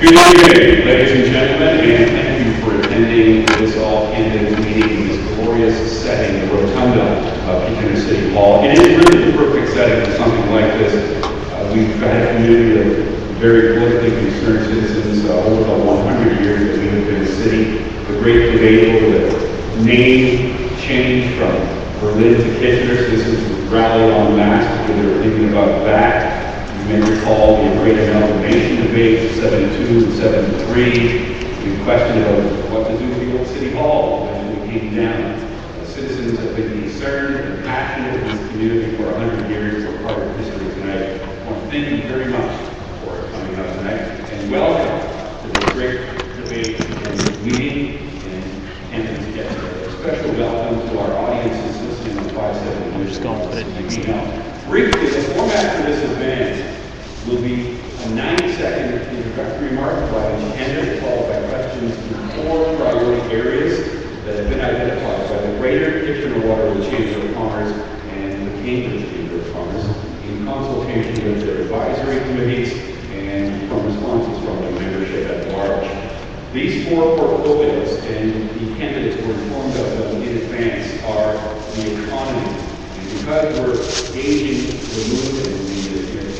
Good evening, ladies and gentlemen, and thank you for attending this all-candidates meeting in this glorious setting, the rotunda of Kitchener City Hall. It is really the perfect setting for something like this. We've had a community of very politically concerned citizens over the 100 years that we have been a city. The great debate over the name change from Berlin to Kitchener, citizens rallied en masse because they were thinking about that. You may recall the great amalgamation debate of 72 and 73. We questioned about what to do with the old city hall when we came down. The citizens have been concerned and passionate in this community for 100 years. We're part of history tonight. I want to thank you very much for coming out tonight and welcome to this great debate and meeting and candidates get together. A special welcome to our audiences listening on 570 News. Briefly, the format for this event will be a 90-second introductory remark by each candidate, followed by questions in 4 priority areas that have been identified by the Greater Kitchener-Waterloo Chamber of Commerce and the Cambridge Chamber of Commerce in consultation with their advisory committees and from responses from the membership at large. These 4 portfolios, and the candidates were informed of them in advance, are the economy. Because we're gauging the movement and the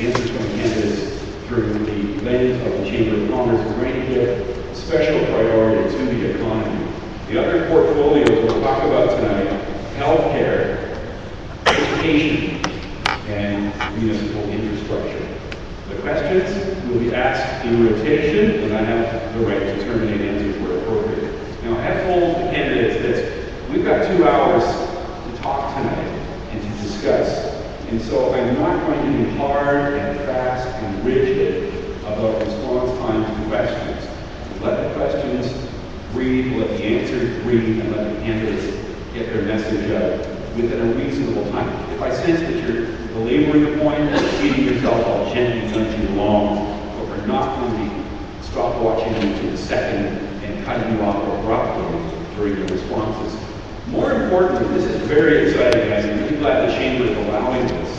answers from candidates through the lens of the Chamber of Commerce, we're going to give special priority to the economy. The other portfolios we'll talk about tonight: healthcare, education, and municipal infrastructure. The questions will be asked in rotation, and I have the right to terminate answers where appropriate. Now, I have told the candidates that we've got 2 hours to talk tonight and to discuss. And so I'm not going to be hard and fast and rigid about response time to questions. Let the questions read, let the answers read, and let the candidates get their message out within a reasonable time. If I sense that you're belaboring the point or repeating yourself, I'll gently nudge you along, but we're not going to be stopwatching you to the second and cutting you off abruptly during your responses. More importantly, this is very exciting, guys. I'm really glad the Chamber is allowing this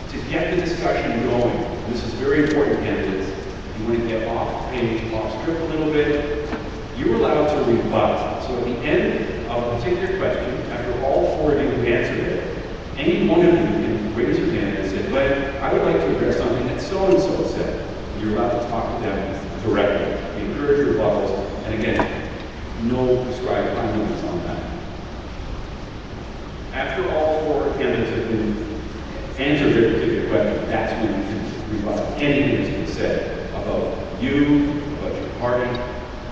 to get the discussion going. This is very important, candidates. You want to get off page, off script a little bit. You're allowed to rebut. So at the end of a particular question, after all 4 of you have answered it, any one of you can raise your hand and say, "But I would like to address something that so-and-so said." You're allowed to talk to them directly. We encourage rebuttals, and again, no prescribed time limits on that. After all 4 candidates have been answered their particular question, that's when you can rebut anything that's been said about you, about your party,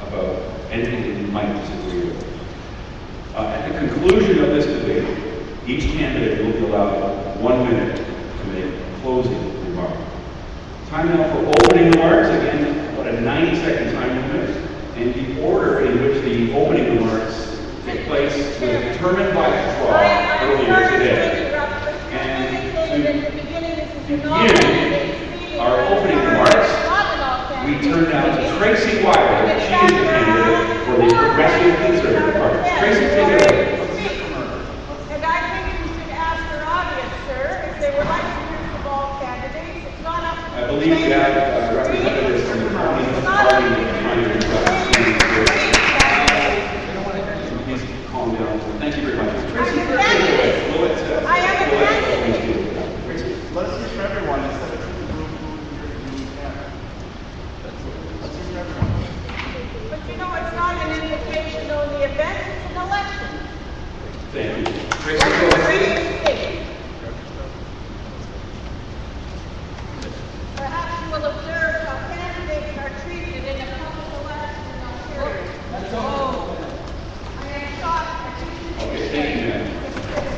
about anything that you might disagree with. At the conclusion of this debate, each candidate will be allowed 1 minute to make a closing remark. Time now for opening remarks. Again, about a 90-second time limit, and the order in which the opening remarks take place was determined by the draw earlier today. And to begin our opening remarks, we turn now to Tracy Wilder. She is the candidate for the Progressive Conservative Party. Tracy, take it away. And I think you should ask your audience, sir, if they would like to hear from all candidates. It's not up to I believe we have representatives from the Communist Party trying to please calm down. Thank you very much. Tracy, take it away. I am a Let's hear from everyone instead of the group who you have. Let's hear from everyone. But you know, it's not an invitation on the event, it's an election. Thank you. Tracy, That's go a ahead. great state. Perhaps you will observe how candidates are treated in a public election in Ontario. I am shocked. Okay, thank you, ma'am.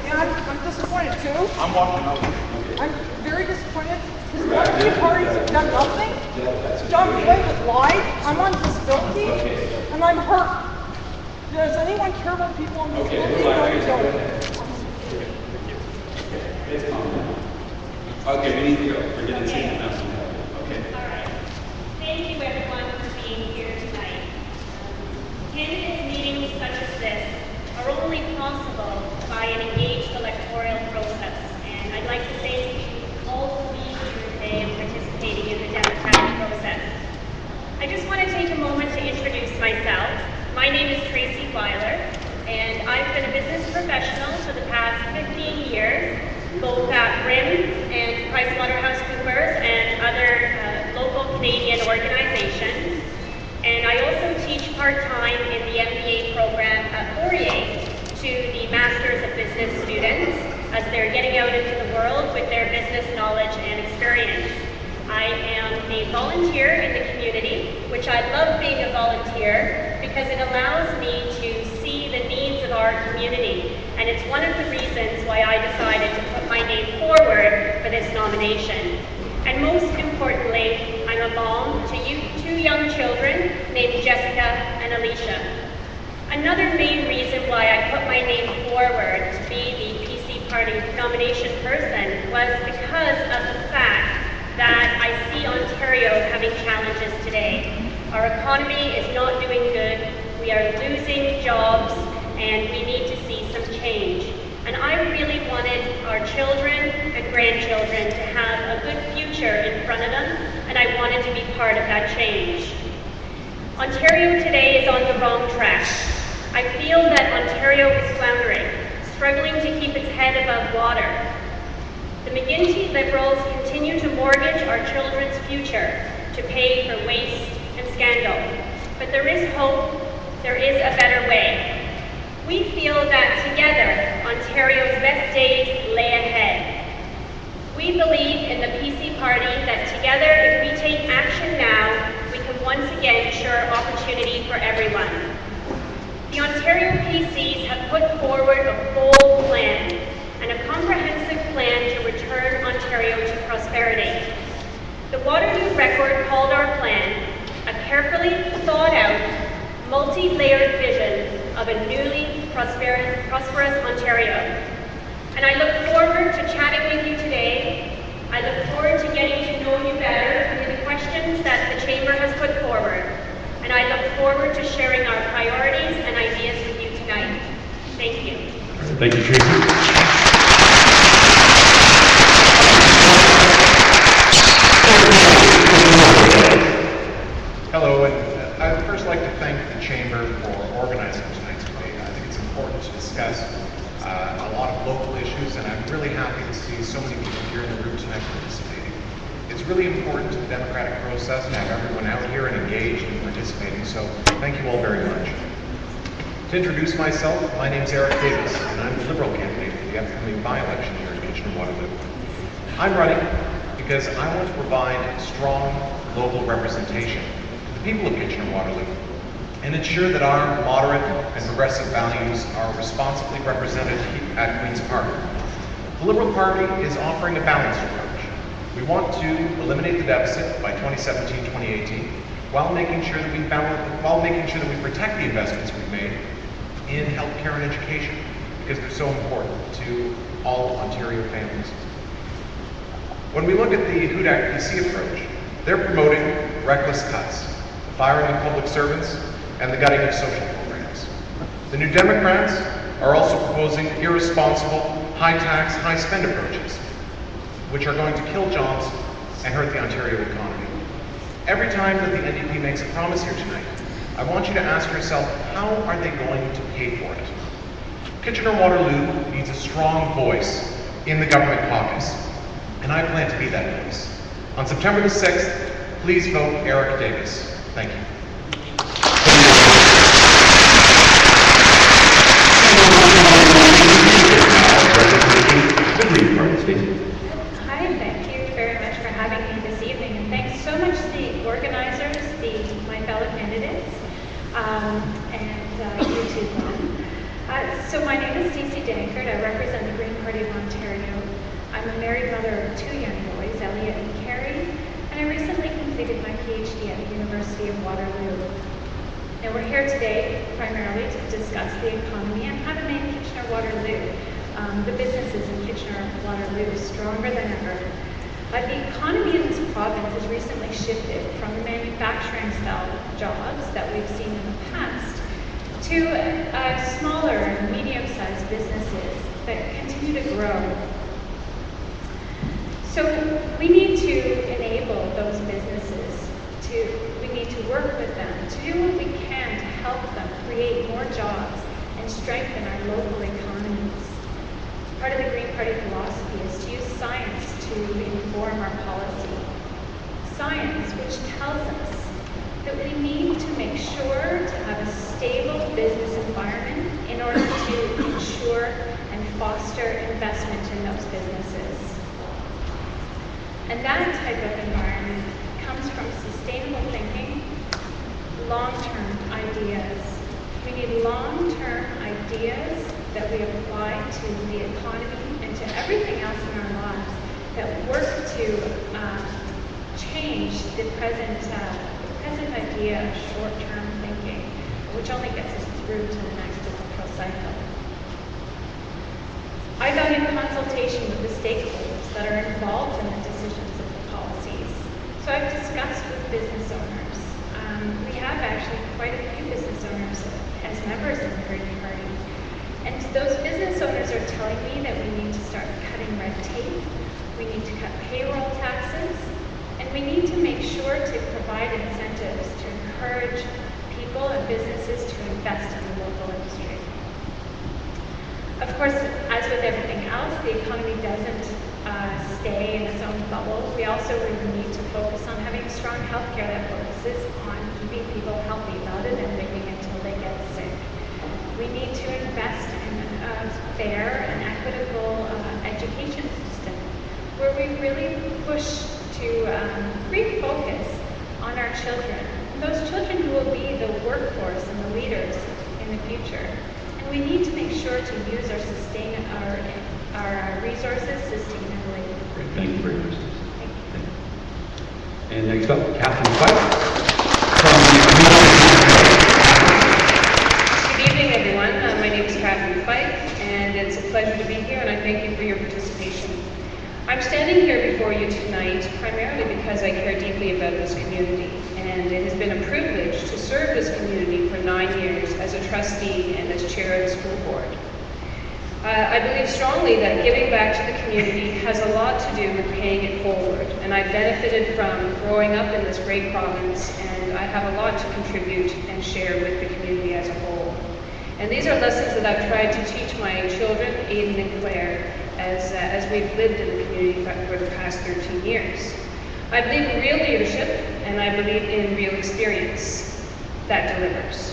And I'm disappointed too. I'm walking out. I'm very disappointed because one of the parties have done nothing. John Boy was lied. I'm on disability and I'm hurt. Does anyone care about people on Okay, disability? go No, ahead. you Go don't. ahead. It's calm down. Okay, we need to go. We're getting sick now. Okay. All right. Thank you, everyone, for being here tonight. Candidate meetings such as this are only possible by an engaged electoral process, and I'd like to thank you all for being here today and participating in the democratic process. I just want to take both at RIM and PricewaterhouseCoopers and other local Canadian organizations. And I also teach part-time in the MBA program at Laurier to the Masters of Business students as they're getting out into the world with their business knowledge and experience. I am a volunteer in the community, which I love being a volunteer because it allows me to see the needs of our community. And it's one of the reasons why I decided to put my name forward for this nomination. And most importantly, I'm a mom to two young children named Jessica and Alicia. Another main reason why I put my name forward to be the PC Party nomination person was because of the fact that I see Ontario having challenges today. Our economy is not doing good, we are losing jobs, and we need to see some change. And I really wanted our children and grandchildren to have a good future in front of them, and I wanted to be part of that change. Ontario today is on the wrong track. I feel that Ontario is floundering, struggling to keep its head above water. The McGuinty Liberals continue to mortgage our children's future to pay for waste and scandal. But there is hope, there is a better way. We feel that together, Ontario's best days lay ahead. We believe in the PC Party that together, if we take action now, we can once again ensure opportunity for everyone. The Ontario PCs have put forward a bold plan and a comprehensive plan to return Ontario to prosperity. The Waterloo Record called our plan a carefully thought out, multi-layered vision of a newly prosperous Ontario. And I look forward to chatting with you today. I look forward to getting to know you better through the questions that the Chamber has put forward. And I look forward to sharing our priorities and ideas with you tonight. Thank you. Thank you, Tracy. Hello, and I'd first like to thank the Chamber for organizing tonight's debate. I think it's important to discuss a lot of local issues, and I'm really happy to see so many people here in the room tonight participating. It's really important to the democratic process to have everyone out here and engaged and participating, so thank you all very much. To introduce myself, my name is Eric Davis, and I'm the Liberal candidate for the upcoming by-election here in Kitchener-Waterloo. I'm running because I want to provide strong local representation people of Kitchener-Waterloo and ensure that our moderate and progressive values are responsibly represented at Queen's Park. The Liberal Party is offering a balanced approach. We want to eliminate the deficit by 2017-2018 while making sure that we protect the investments we've made in healthcare and education because they're so important to all Ontario families. When we look at the Hudak PC approach, they're promoting reckless cuts, the firing of public servants, and the gutting of social programs. The New Democrats are also proposing irresponsible, high-tax, high-spend approaches, which are going to kill jobs and hurt the Ontario economy. Every time that the NDP makes a promise here tonight, I want you to ask yourself, how are they going to pay for it? Kitchener-Waterloo needs a strong voice in the government caucus, and I plan to be that voice. On September the 6th, please vote Eric Davis. Thank you. Hi, thank you very much for having me this evening, and thanks so much to the organizers, my fellow candidates, and you too, Glenn. So my name is Stacey Dankert. I represent the Green Party of Ontario. I'm a married mother of two young boys, Elliot and Carrie, and I recently completed my PhD at the University of Waterloo. Now we're here today primarily to discuss the economy and how to make Kitchener-Waterloo, the businesses in Kitchener-Waterloo, stronger than ever. The economy in this province has recently shifted from the manufacturing style jobs that we've seen in the past to smaller and medium-sized businesses that continue to grow. So we need to enable those businesses we need to work with them to do what we can to help them create more jobs and strengthen our local economies. part of the Green Party philosophy is to use science to inform our policy. Science which tells us that we need to make sure to have a stable business environment in order to ensure and foster investment in those businesses. And that type of environment comes from sustainable thinking, long-term ideas. We need long-term ideas that we apply to the economy and to everything else in our lives that work to change the present idea of short-term thinking, which only gets us through to the next political cycle. I value consultation with the stakeholders that are involved in the decisions of the policies. So I've discussed with business owners. We have actually quite a few business owners as members of the Green Party. And those business owners are telling me that we need to start cutting red tape, we need to cut payroll taxes, and we need to make sure to provide incentives to encourage people and businesses to invest in the local industry. Of course, as with everything else, the economy doesn't stay in its own bubble. We also really need to focus on having strong healthcare that focuses on keeping people healthy rather than waiting until they get sick. We need to invest in a fair and equitable education system where we really push to refocus on our children, those children who will be the workforce and the leaders in the future. And we need to make sure to use our resources sustainably. Great, thank you very much. Thank you. And next up, Catherine Fife. Good evening, everyone. My name is Catherine Fife, and it's a pleasure to be here, and I thank you for your participation. I'm standing here before you tonight primarily because I care deeply about this community, and it has been a privilege to serve this community for 9 years as a trustee and as chair of the school board. I believe strongly that giving back to the community has a lot to do with paying it forward, and I've benefited from growing up in this great province, and I have a lot to contribute and share with the community as a whole. And these are lessons that I've tried to teach my children, Aiden and Claire, as we've lived in the community for the past 13 years. I believe in real leadership, and I believe in real experience that delivers.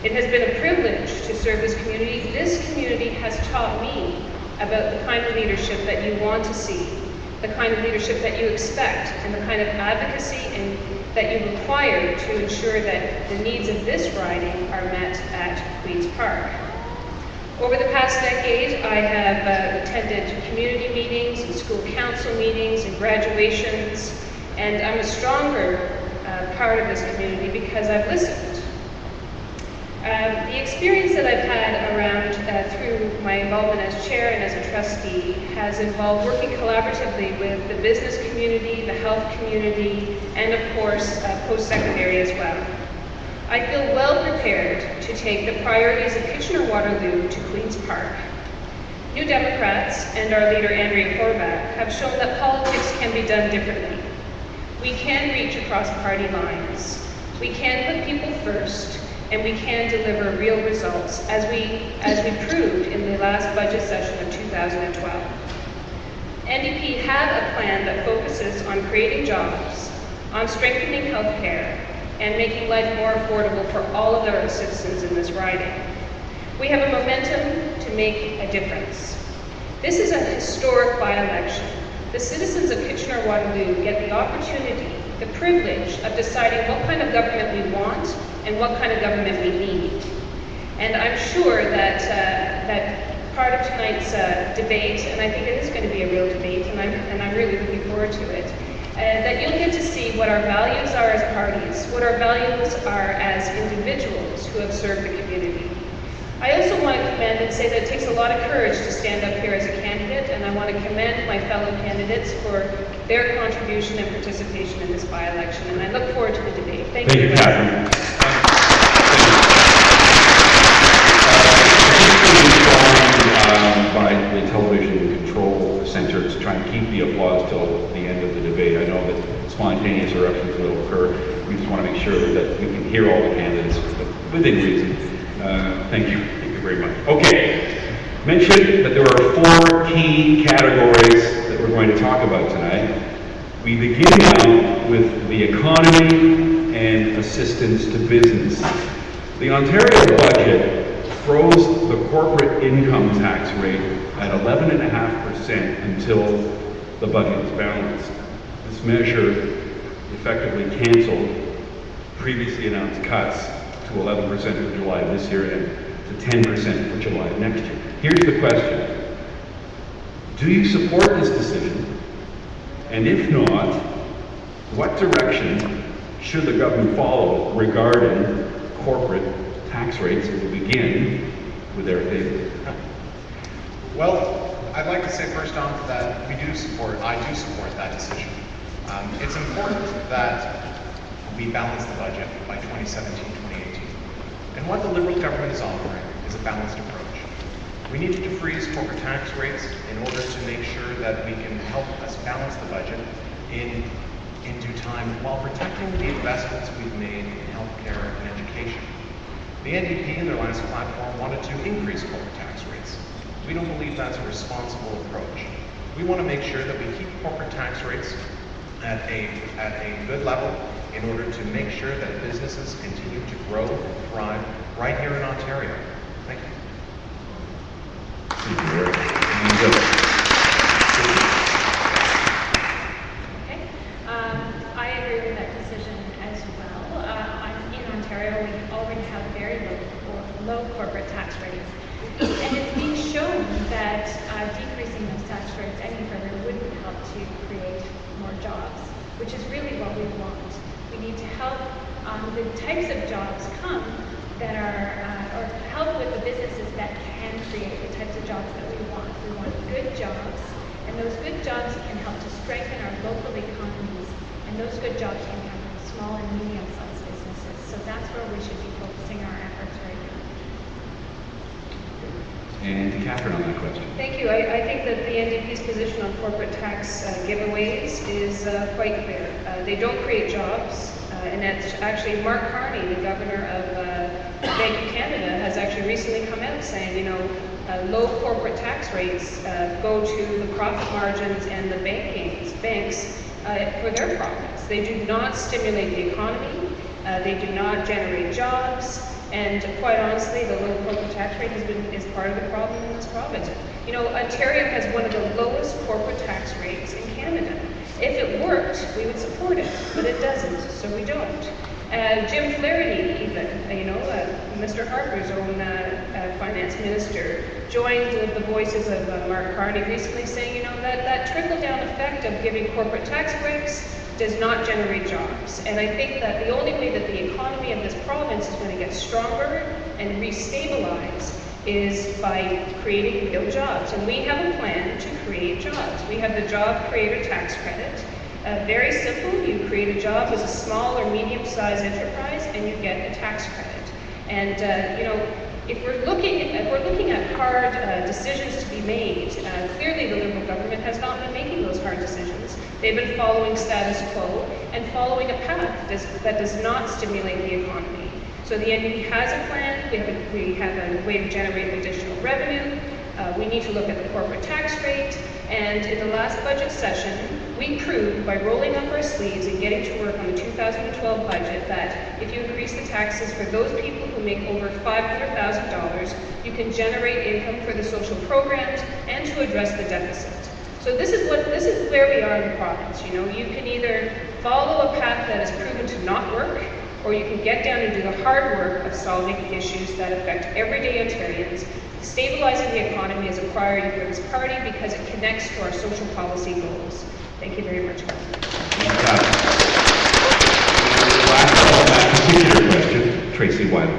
It has been a privilege to serve this community. This community has taught me about the kind of leadership that you want to see, the kind of leadership that you expect, and the kind of advocacy that you require to ensure that the needs of this riding are met at Queen's Park. Over the past decade, I have attended community meetings and school council meetings and graduations, and I'm a stronger part of this community because I've listened. The experience that I've had around through my involvement as chair and as a trustee has involved working collaboratively with the business community, the health community, and of course, post-secondary as well. I feel well prepared to take the priorities of Kitchener-Waterloo to Queen's Park. New Democrats and our leader Andrea Korvac have shown that politics can be done differently. We can reach across party lines. We can put people first, and we can deliver real results, as we proved in the last budget session of 2012. NDP have a plan that focuses on creating jobs, on strengthening healthcare, and making life more affordable for all of our citizens in this riding. We have a momentum to make a difference. This is a historic by-election. The citizens of Kitchener-Waterloo get the opportunity, the privilege of deciding what kind of government we want and what kind of government we need. And I'm sure that that part of tonight's debate, and I think it is going to be a real debate, and I'm really looking forward to it, that you'll get to see what our values are as parties, what our values are as individuals who have served the community. I also want to commend and say that it takes a lot of courage to stand up here as a candidate, and I want to commend my fellow candidates for their contribution and participation in this by-election, and I look forward to the debate. Thank you. Catherine. By the television control center to try and keep the applause till the end of the debate. I know that spontaneous eruptions will occur. We just want to make sure that we can hear all the candidates within reason. Thank you very much. Okay, mentioned that there are 4 key categories that we're going to talk about tonight. We begin now with the economy and assistance to business. The Ontario budget froze the corporate income tax rate at 11.5% until the budget is balanced. This measure effectively canceled previously announced cuts to 11% for July of this year and to 10% for July of next year. Here's the question. Do you support this decision? And if not, what direction should the government follow regarding corporate tax rates as we begin with their favor? Well, I'd like to say first off that I do support that decision. It's important that we balance the budget by 2017-2018. And what the Liberal government is offering is a balanced approach. We need to defreeze corporate tax rates in order to make sure that we can help us balance the budget in due time while protecting the investments we've made in healthcare and education. The NDP in their last platform wanted to increase corporate tax rates. We don't believe that's a responsible approach. We want to make sure that we keep corporate tax rates at a good level in order to make sure that businesses continue to grow and thrive right here in Ontario. Thank you. Okay. I agree with that decision as well. In Ontario, we already have very low corporate tax rates. And it's been shown that decreasing those tax rates any further wouldn't help to create more jobs, which is really what we want. We need to help the types of jobs come that are, or help with the businesses that can create the types of jobs that we want. We want good jobs, and those good jobs can help to strengthen our local economies, and those good jobs can come from small and medium-sized businesses. So that's where we should be focusing our efforts right now. And Catherine on that question. Thank you. I think that the NDP's position on corporate tax giveaways is quite clear. They don't create jobs, and that's actually Mark Carney, the governor of Bank of Canada, has actually recently come out saying, you know, low corporate tax rates go to the profit margins and the banks for their profits. They do not stimulate the economy. They do not generate jobs. And quite honestly, the low corporate tax rate is part of the problem in this province. You know, Ontario has one of the lowest corporate tax rates in Canada. If it worked, we would support it, but it doesn't, so we don't. Jim Flaherty, even, Mr. Harper's own finance minister, joined the voices of Mark Carney recently saying, you know, that trickle-down effect of giving corporate tax breaks does not generate jobs. And I think that the only way that the economy of this province is going to get stronger and restabilize is by creating real jobs. And we have a plan to create jobs. We have the Job Creator Tax Credit. Very simple. You create a job as a small or medium-sized enterprise and you get a tax credit. And if we're looking at hard decisions to be made, clearly the Liberal government has not been making those hard decisions. They've been following status quo and following a path that does not stimulate the economy. So the NDP has a plan. We have a way to generate additional revenue. We need to look at the corporate tax rate. And in the last budget session, we proved by rolling up our sleeves and getting to work on the 2012 budget that if you increase the taxes for those people who make over $500,000, you can generate income for the social programs and to address the deficit. So this is where we are in the province. You know, you can either follow a path that is proven to not work, or you can get down and do the hard work of solving issues that affect everyday Ontarians. Stabilizing the economy is a priority for this party because it connects to our social policy goals. Thank you very much. Tracy Wiley.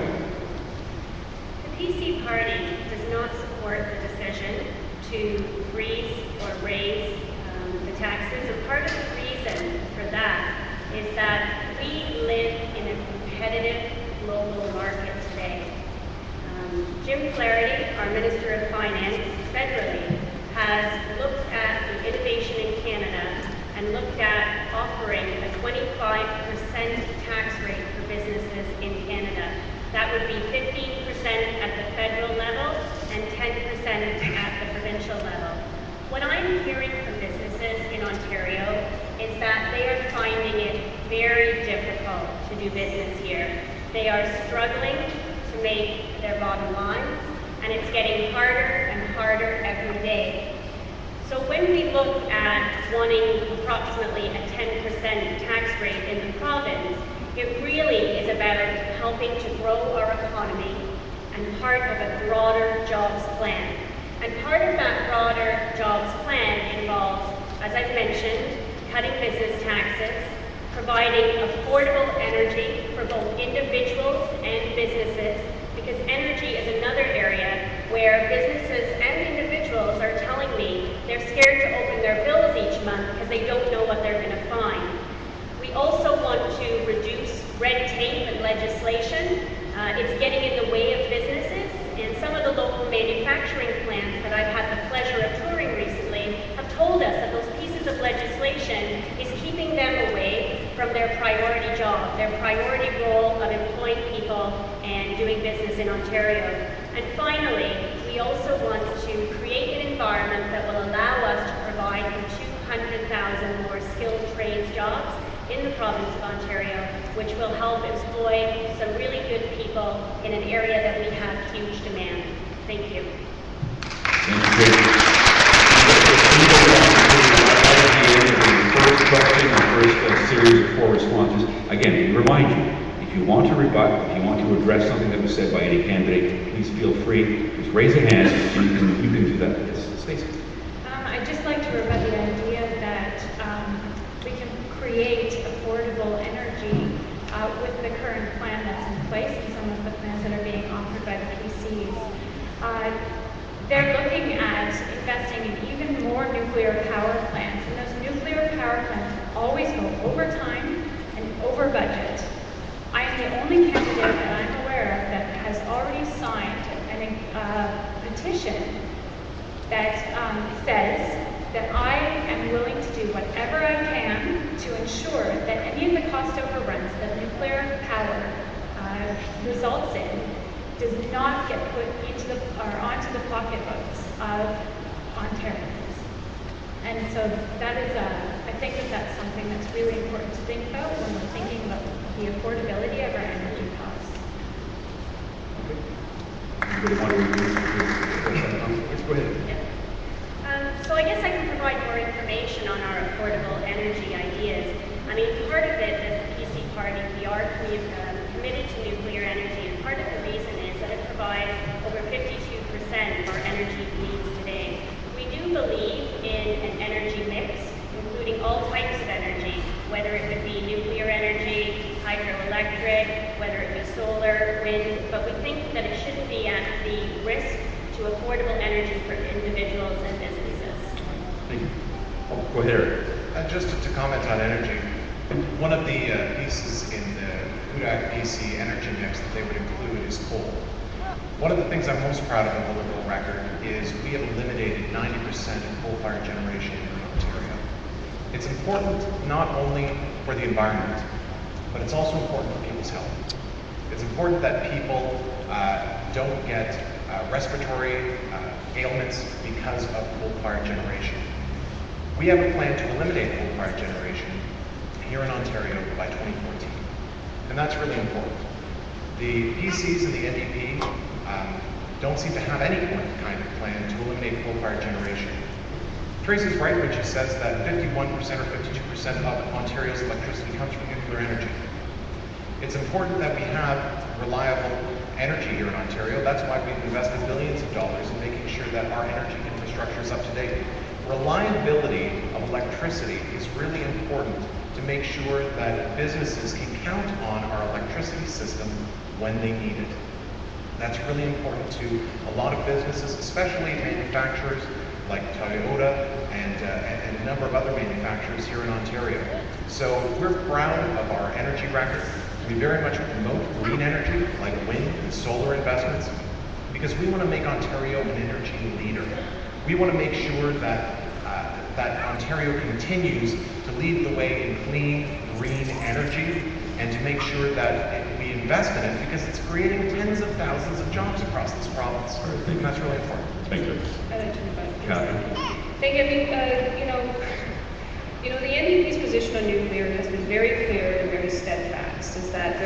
The PC party does not support the decision to freeze or raise the taxes. And part of the reason for that is that we live in a competitive global market today. Jim Flaherty, our Minister of Finance federally, has looked at the innovation in Canada and looked at offering a 25% tax rate for businesses in Canada. That would be 15% at the federal level and 10% at the provincial level. What I'm hearing from businesses in Ontario is that they are finding it very difficult to do business here. They are struggling to make their bottom lines, and it's getting harder and harder every day. So when we look at wanting approximately a 10% tax rate in the province, it really is about helping to grow our economy and part of a broader jobs plan. And part of that broader jobs plan involves, as I've mentioned, cutting business taxes, providing affordable energy for both individuals and businesses, because energy is another area where businesses and individuals are telling me they're scared to open their bills each month because they don't know what they're going to find. We also want to reduce red tape and legislation. It's getting in the way of businesses, and some of the local manufacturing plants that I've had the pleasure of touring recently have told us that those pieces of legislation is keeping them away from their priority job, their priority role of employing people and doing business in Ontario. And finally, we also want to create an environment that will allow us to provide 200,000 more skilled trades jobs in the province of Ontario, which will help employ some really good people in an area that we have huge demand. Thank you. Thank you. First question, the first series of 4 responses. Again, remind you, if you want to rebut, if you want to address something that was said by any candidate, please feel free. Just raise a hand, and you can do that. Yes, Stacey. I'd just like to rebut the idea that we can create affordable energy with the current plan that's in place and some of the plans that are being offered by the PCs. They're looking at investing in even more nuclear power plants, and those nuclear power plants always go over time and over budget. I am the only candidate that I'm aware of that has already signed a petition that says that I am willing to do whatever I can to ensure that any of the cost overruns that nuclear power results in does not get put into onto the pocketbooks of Ontarians. And so that is, I think that's something that's really important to think about when we're thinking about the affordability of our energy costs. Anybody want to go ahead. Yeah. So I guess I can provide more information on our affordable energy ideas. I mean, part of it, as the PC party, we are committed to nuclear energy, and part of the reason is that it provides over 52% of our energy needs today. We do believe in an energy mix, including all types of energy, whether it would be nuclear energy, hydroelectric, whether it be solar, wind, but we think that it shouldn't be at the risk to affordable energy for individuals and businesses. Thank you. Oh, go ahead, Eric. Just to comment on energy, one of the pieces in the UDAC PC energy mix that they would include is coal. One of the things I'm most proud of in the Liberal record is we have eliminated 90% of coal-fired generation in Ontario. It's important not only for the environment, but it's also important for people's health. It's important that people don't get respiratory ailments because of coal-fired generation. We have a plan to eliminate coal-fired generation here in Ontario by 2014, and that's really important. The PCs and the NDP don't seem to have any kind of plan to eliminate coal-fired generation. Tracy's right when she says that 51% or 52% of Ontario's electricity comes from nuclear energy. It's important that we have reliable energy here in Ontario. That's why we've invested billions of dollars in making sure that our energy infrastructure is up to date. Reliability of electricity is really important to make sure that businesses can count on our electricity system when they need it. That's really important to a lot of businesses, especially manufacturers like Toyota and a number of other manufacturers here in Ontario. So we're proud of our energy record. We very much promote green energy like wind and solar investments because we want to make Ontario an energy leader. We want to make sure that Ontario continues to lead the way in clean, green energy and to make sure that we we invest in it because it's creating tens of thousands of jobs across this province. I think that's really important. Thank you. I'd like to invite. Catherine. Thank you. I mean, the NDP's position on nuclear has been very clear and very steadfast, is that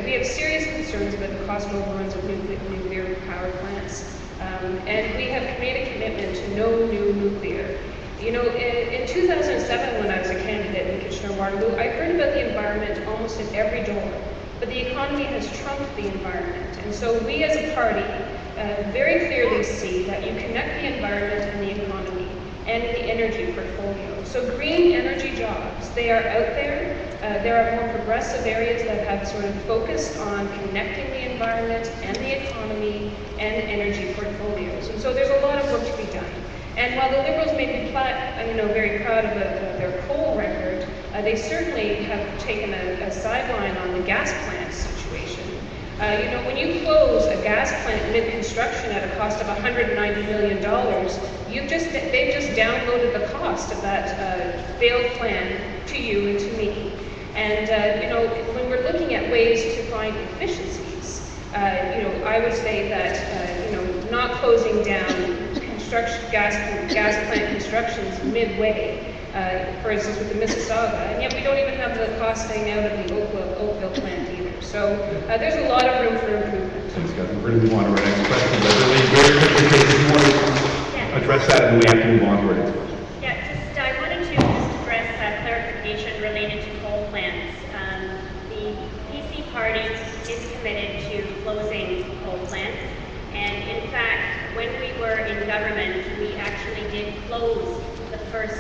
we have serious concerns about the cost overruns of nuclear power plants, and we have made a commitment to no new nuclear. In 2007, when I was a candidate in Kitchener-Waterloo, I heard about the environment almost at every door, but the economy has trumped the environment, and so we as a party very clearly see that you connect the environment and the economy and the energy portfolio. So green energy jobs, they are out there. There are more progressive areas that have sort of focused on connecting the environment and the economy and energy portfolios. And so there's a lot of work to be done. And while the Liberals may be very proud of their coal record, they certainly have taken a sideline on the gas plant situation. When you close a gas plant mid-construction at a cost of $190 million, they've just downloaded the cost of that failed plan to you and to me. And when we're looking at ways to find efficiencies, I would say that not closing down gas plant constructions midway, for instance with the Mississauga, and yet we don't even have the cost staying out of the Oakville plant either. So there's a lot of room for improvement. Thanks, Catherine. We're going to move on to our next question. But really, very quickly, if you want to address that, and we have to move on to our next question. Yeah, I wanted to just address clarification related to coal plants. The PC party is committed to closing coal plants. And in fact, when we were in government, we actually did close the first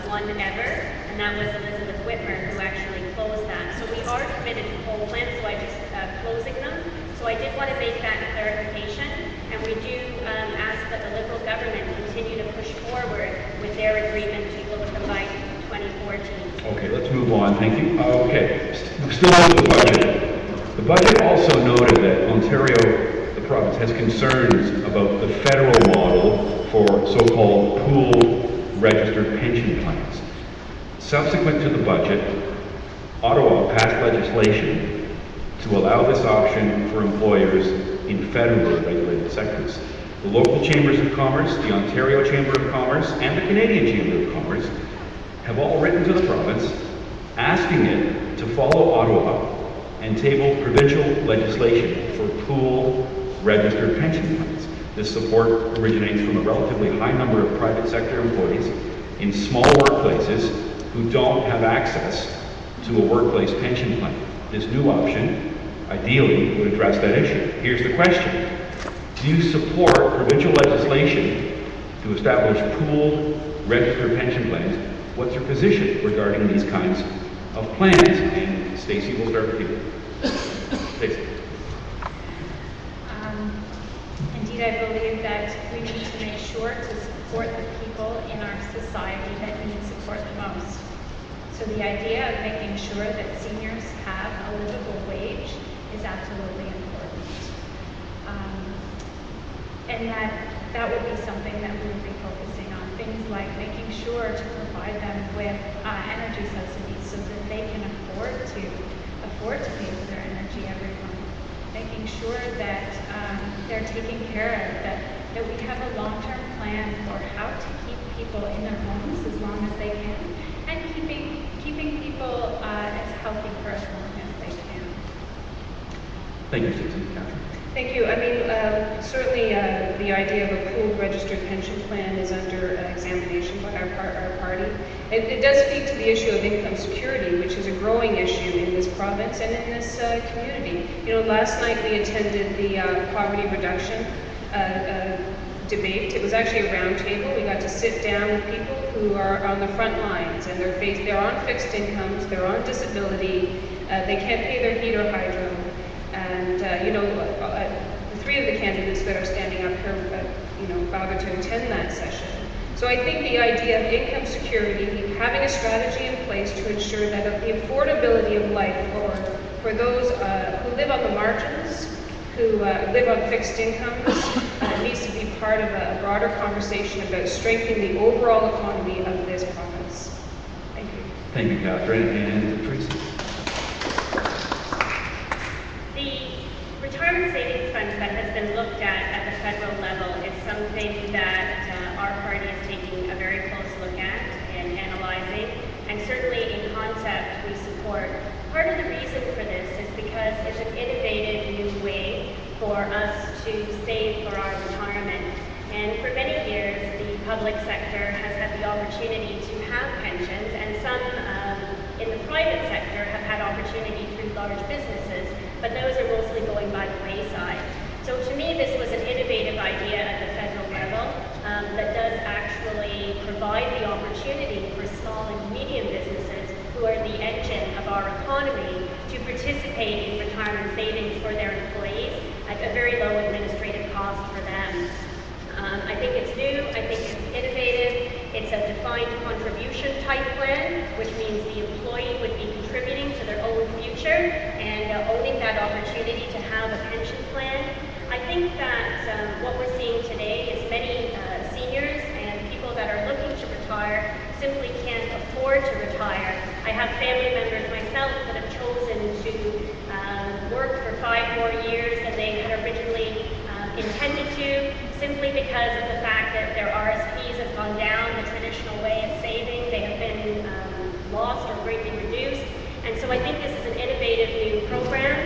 one ever, and that was Elizabeth Whitmer who actually closed that. So we are committed to coal plants, so I just closing them. So I did want to make that clarification, and we do ask that the Liberal government continue to push forward with their agreement to close them by 2014. Okay, let's move on. Thank you. Okay, still on the budget. The budget also noted that Ontario, the province, has concerns about the federal model for so-called pooled registered pension plans. Subsequent to the budget, Ottawa passed legislation to allow this option for employers in federally regulated sectors. The local chambers of commerce, the Ontario Chamber of Commerce, and the Canadian Chamber of Commerce have all written to the province asking it to follow Ottawa and table provincial legislation for pooled registered pension plans. This support originates from a relatively high number of private sector employees in small workplaces who don't have access to a workplace pension plan. This new option ideally would address that issue. Here's the question. Do you support provincial legislation to establish pooled registered pension plans? What's your position regarding these kinds of plans? And Stacey, will start with you. Stacey. Indeed, I believe that we need to make sure to support the people in our society that need support the most. So the idea of making sure that seniors have a livable wage is absolutely important. And that would be something that we would be focusing on. Things like making sure to provide them with energy subsidies so that they can afford to pay for their energy every month. Making sure that they're taken care of, that we have a long-term plan for how to keep people in their homes as long as they can, and keeping people as healthy for as long as they can. Thank you, Stacey. Catherine. Thank you. I mean, certainly the idea of a pooled registered pension plan is under examination by our party. It does speak to the issue of income security, which is a growing issue in this province and in this community. Last night we attended the poverty reduction debate. It was actually a round table. We got to sit down with people who are on the front lines, and they're on fixed incomes, they're on disability, they can't pay their heat or hydro. And the three of the candidates that are standing up here, bothered to attend that session. So I think the idea of income security, having a strategy in place to ensure that the affordability of life for those who live on the margins, who live on fixed incomes, needs to be part of a broader conversation about strengthening the overall economy of this province. Thank you. Thank you, Catherine. And Tracy. The and certainly in concept we support. Part of the reason for this is because it's an innovative new way for us to save for our retirement. And for many years, the public sector has had the opportunity to have pensions, and some in the private sector have had opportunity through large businesses, but those are mostly going by the wayside. So to me, this was an innovative idea at the federal level that does actually provide the opportunity for small and medium businesses, who are the engine of our economy, to participate in retirement savings for their employees at a very low administrative cost for them. I think it's new, I think it's innovative, it's a defined contribution type plan, which means the employee would be contributing to their own future and owning that opportunity to have a pension plan. I think that what we're seeing today is many seniors and people that are looking to retire simply can't afford to retire. I have family members myself that have chosen to work for 5 more years than they had originally intended to, simply because of the fact that their RSPs have gone down, the traditional way of saving, they have been lost or greatly reduced. And so I think this is an innovative new program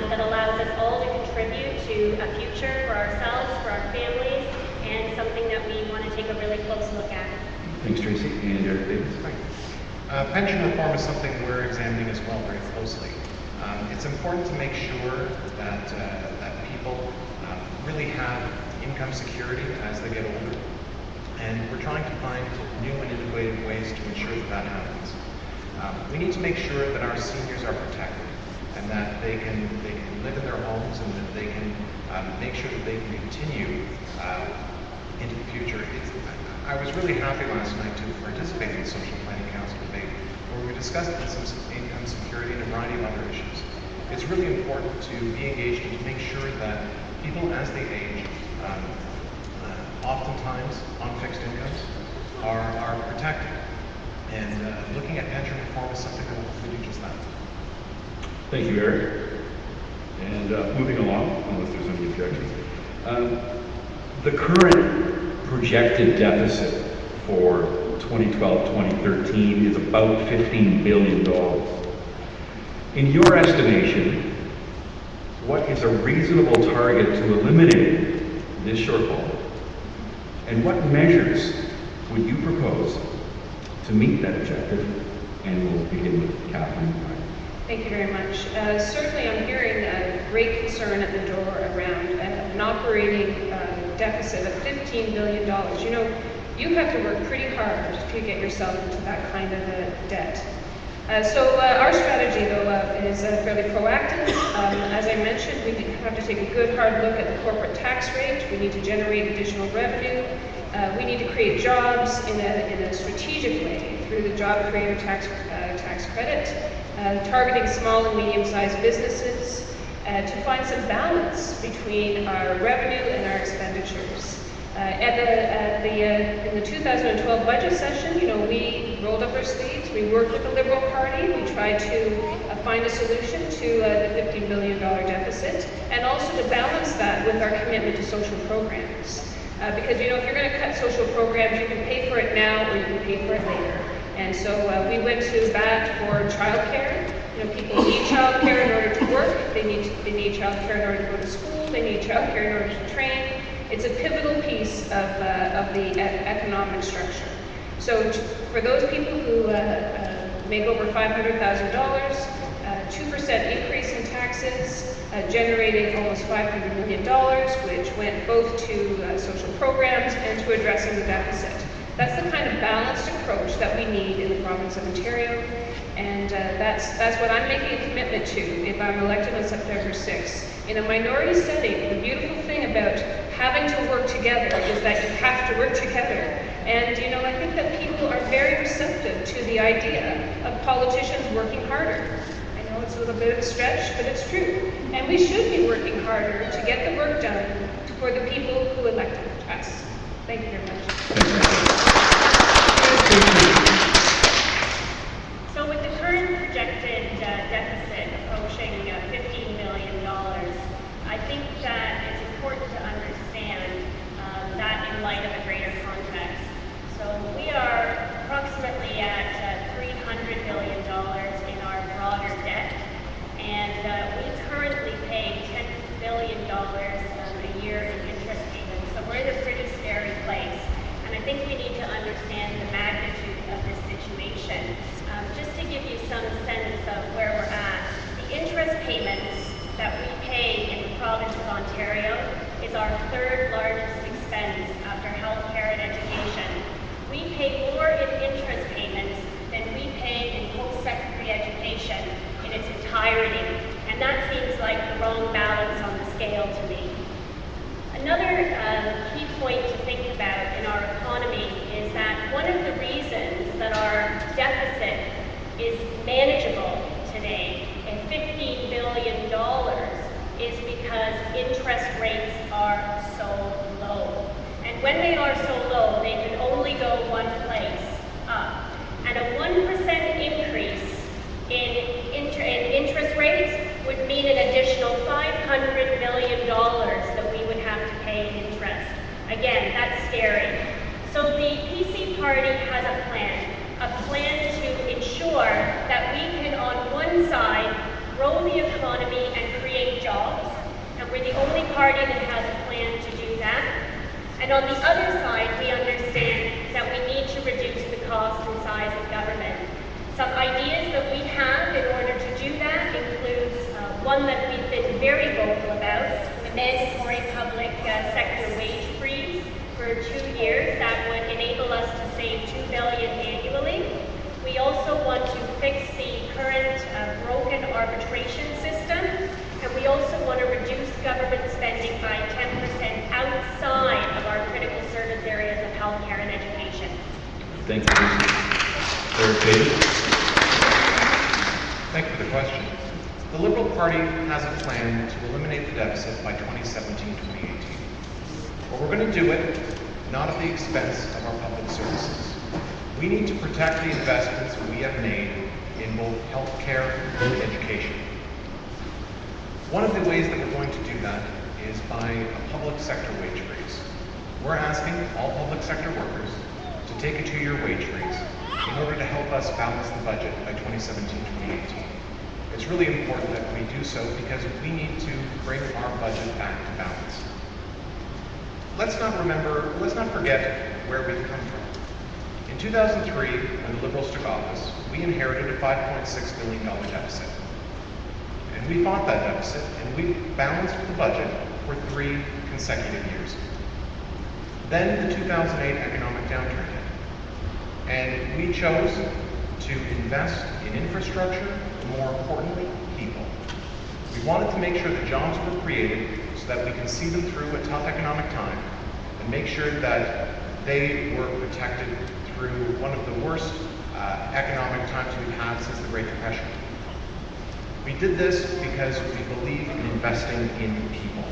that allows us all to contribute to a future for ourselves, for our families, and something that we want to take a really close look at. Thanks, Tracy. And Eric Davis. Pension reform is something we're examining as well very closely. It's important to make sure that people really have income security as they get older. And we're trying to find new and innovative ways to ensure that happens. We need to make sure that our seniors are protected and that they can live in their homes and that they can make sure that they can continue into the future. I was really happy last night to participate in the Social Planning Council debate where we discussed income security and a variety of other issues. It's really important to be engaged and to make sure that people as they age, oftentimes on fixed incomes, are protected. And looking at pension reform is something that will hopefully do just that. Thank you, Eric. And moving along, unless there's any objections. The current projected deficit for 2012-2013 is about $15 billion. In your estimation, what is a reasonable target to eliminate this shortfall? And what measures would you propose to meet that objective? And we'll begin with Kathleen. Thank you very much. Certainly I'm hearing great concern at the door around an operating deficit of $15 billion. You know, you have to work pretty hard to get yourself into that kind of a debt. So our strategy, though, is fairly proactive. As I mentioned, we have to take a good hard look at the corporate tax rate. We need to generate additional revenue. We need to create jobs in a strategic way through the job creator tax credit, targeting small and medium-sized businesses, to find some balance between our revenue and our expenditures. In the 2012 budget session, you know, we rolled up our sleeves, we worked with the Liberal Party, we tried to find a solution to the $15 billion deficit, and also to balance that with our commitment to social programs. Because, you know, if you're going to cut social programs, you can pay for it now or you can pay for it later. And so we went to bat for childcare. You know, people need childcare in order to work, they need childcare in order to go to school, they need childcare in order to train. It's a pivotal piece of the economic structure. So for those people who make over $500,000, 2% increase in taxes, generating almost $500 million, which went both to social programs and to addressing the deficit. That's the kind of balanced approach that we need in the province of Ontario, and that's what I'm making a commitment to if I'm elected on September 6th. In a minority setting, the beautiful thing about having to work together is that you have to work together. And, you know, I think that people are very receptive to the idea of politicians working harder. I know it's a little bit of a stretch, but it's true. And we should be working harder to get the work done for the people who elected us. Thank you very much. So with the current projected deficit approaching $15 million, I think that it's important to understand that in light of a greater context. So we are approximately at $300 is our third largest expense after healthcare and education. We pay more in interest payments than we pay in post-secondary education in its entirety, and that seems like the wrong balance on the scale to me. Another key point to think about in our economy is that one of the reasons that our deficit is manageable today at $15 billion is because interest rates are so low. And when they are so low, they can only go one place, up. And a 1% increase in interest rates would mean an additional $500 million that we would have to pay in interest. Again, that's scary. So the PC party has a plan to ensure that we can, on one side, grow the economy and create jobs, and we're the only party that has a plan to do that. And on the other side, we understand that we need to reduce the cost and size of government. Some ideas that we have in order to do that includes one that we've been very vocal about, the mandatory public sector wage freeze for 2 years. That would enable us to save $2 billion annually. We also want to fix the current broken arbitration system, and we also want to reduce government spending by 10% outside of our critical service areas of healthcare and education. Thank you. Eric David. Thank you for the question. The Liberal Party has a plan to eliminate the deficit by 2017-2018. But we're going to do it not at the expense of our public services. We need to protect the investments we have made in both healthcare and education. One of the ways that we're going to do that is by a public sector wage freeze. We're asking all public sector workers to take a 2-year wage freeze in order to help us balance the budget by 2017-2018. It's really important that we do so because we need to bring our budget back to balance. Let's not forget where we've come from. In 2003, when the Liberals took office, we inherited a $5.6 billion deficit. And we fought that deficit, and we balanced the budget for 3 consecutive years. Then the 2008 economic downturn hit, and we chose to invest in infrastructure, and more importantly, people. We wanted to make sure that jobs were created so that we can see them through a tough economic time, and make sure that they were protected through one of the worst economic times we've had since the Great Depression. We did this because we believe in investing in people.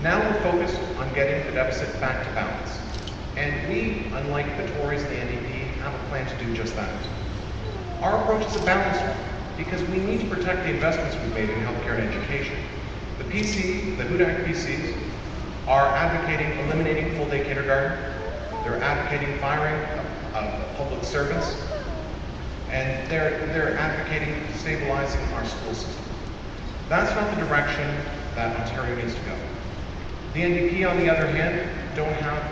Now we're focused on getting the deficit back to balance. And we, unlike the Tories and the NDP, have a plan to do just that. Our approach is a balanced one because we need to protect the investments we've made in healthcare and education. The HUDAC PCs are advocating eliminating full-day kindergarten. They're advocating firing of public servants. And they're advocating stabilizing our school system. That's not the direction that Ontario needs to go. The NDP, on the other hand, don't have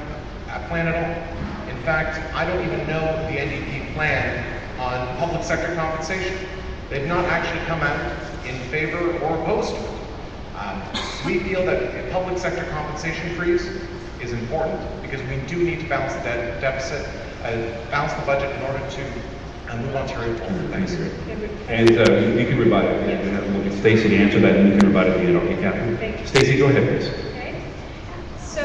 a plan at all. In fact, I don't even know the NDP plan on public sector compensation. They've not actually come out in favor or opposed to it. We feel that a public sector compensation freeze is important because we do need to balance the deficit, balance the budget in order to move Ontario forward. Thanks. And you can rebut it. We'll get Stacey to answer that, and you can rebut it at the end. Okay, Catherine? Thank you. Stacey, go ahead, please. Okay. So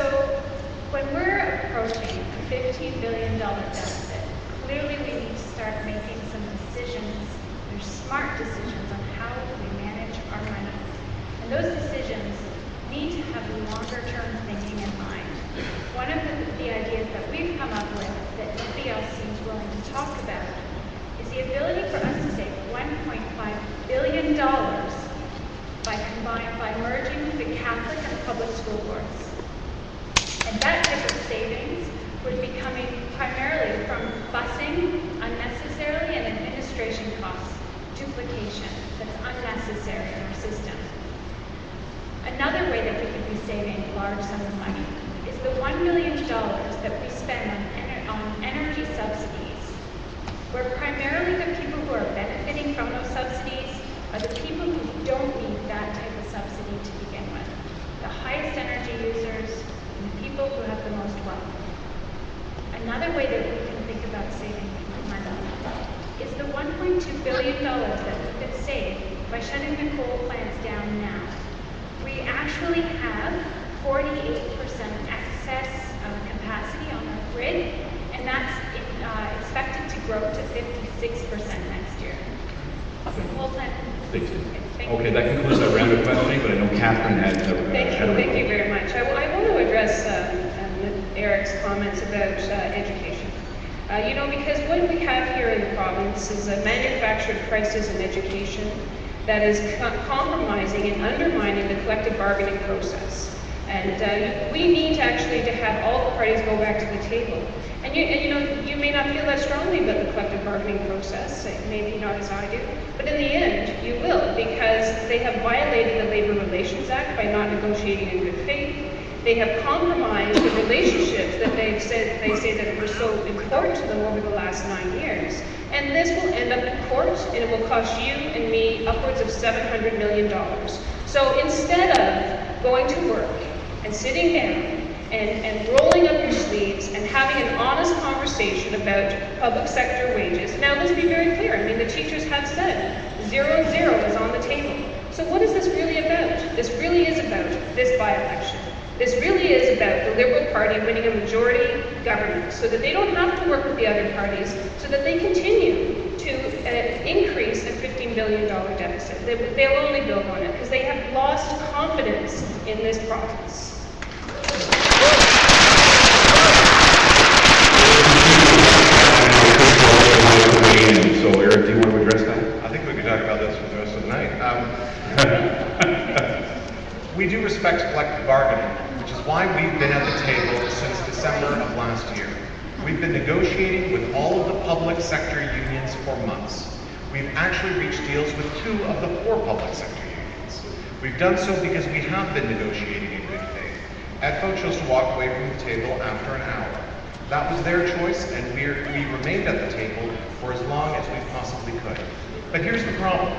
when we're approaching a $15 billion deficit, clearly we need to start making some decisions. There's smart decisions on how we manage our money. And those decisions need to have longer-term thinking in mind. One of the ideas that we've come up with that nobody else seems willing to talk about is the ability for us to save $1.5 billion by merging the Catholic and public school boards. And that type of savings would be coming primarily from busing unnecessarily and administration costs, duplication that's unnecessary in our system. Another way that we could be saving large sums of money is the $1 million that we spend on energy subsidies, where primarily the people who are benefiting from those subsidies are the people who don't need that type of subsidy to begin with. The highest energy users, people who have the most wealth. Another way that we can think about saving money is the $1.2 billion that we could save by shutting the coal plants down now. We actually have 48% excess capacity on our grid, and that's expected to grow to 56% next year. Coal plant. Thank you. Okay, that concludes our round of questioning, but I know Catherine had Thank you very much. I want to address Eric's comments about education. Because what we have here in the province is a manufactured crisis in education that is compromising and undermining the collective bargaining process. And we need actually to have all the parties go back to the table. And you may not feel that strongly about the collective bargaining process, maybe not as I do, but in the end, you will, because they have violated the Labor Relations Act by not negotiating in good faith. They have compromised the relationships that they say that were so important to them over the last 9 years. And this will end up in court, and it will cost you and me upwards of $700 million. So instead of going to work and sitting down and rolling up your sleeves and having an honest conversation about public sector wages, now let's be very clear. I mean, the teachers have said 0 is on the table. So what is this really about? This really is about this by-election. This really is about the Liberal Party winning a majority government so that they don't have to work with the other parties, so that they continue to increase a $15 billion deficit. They'll only build on it because they have lost confidence in this province. So, Eric, do you want to address that? I think we could talk about this for the rest of the night. We do respect collective bargaining, which is why we've been at the table since December of last year. We've been negotiating with all of the public sector unions for months. We've actually reached deals with 2 of the 4 public sector unions. We've done so because we have been negotiating in good faith. EDFO chose to walk away from the table after an hour. That was their choice, and we remained at the table for as long as we possibly could. But here's the problem.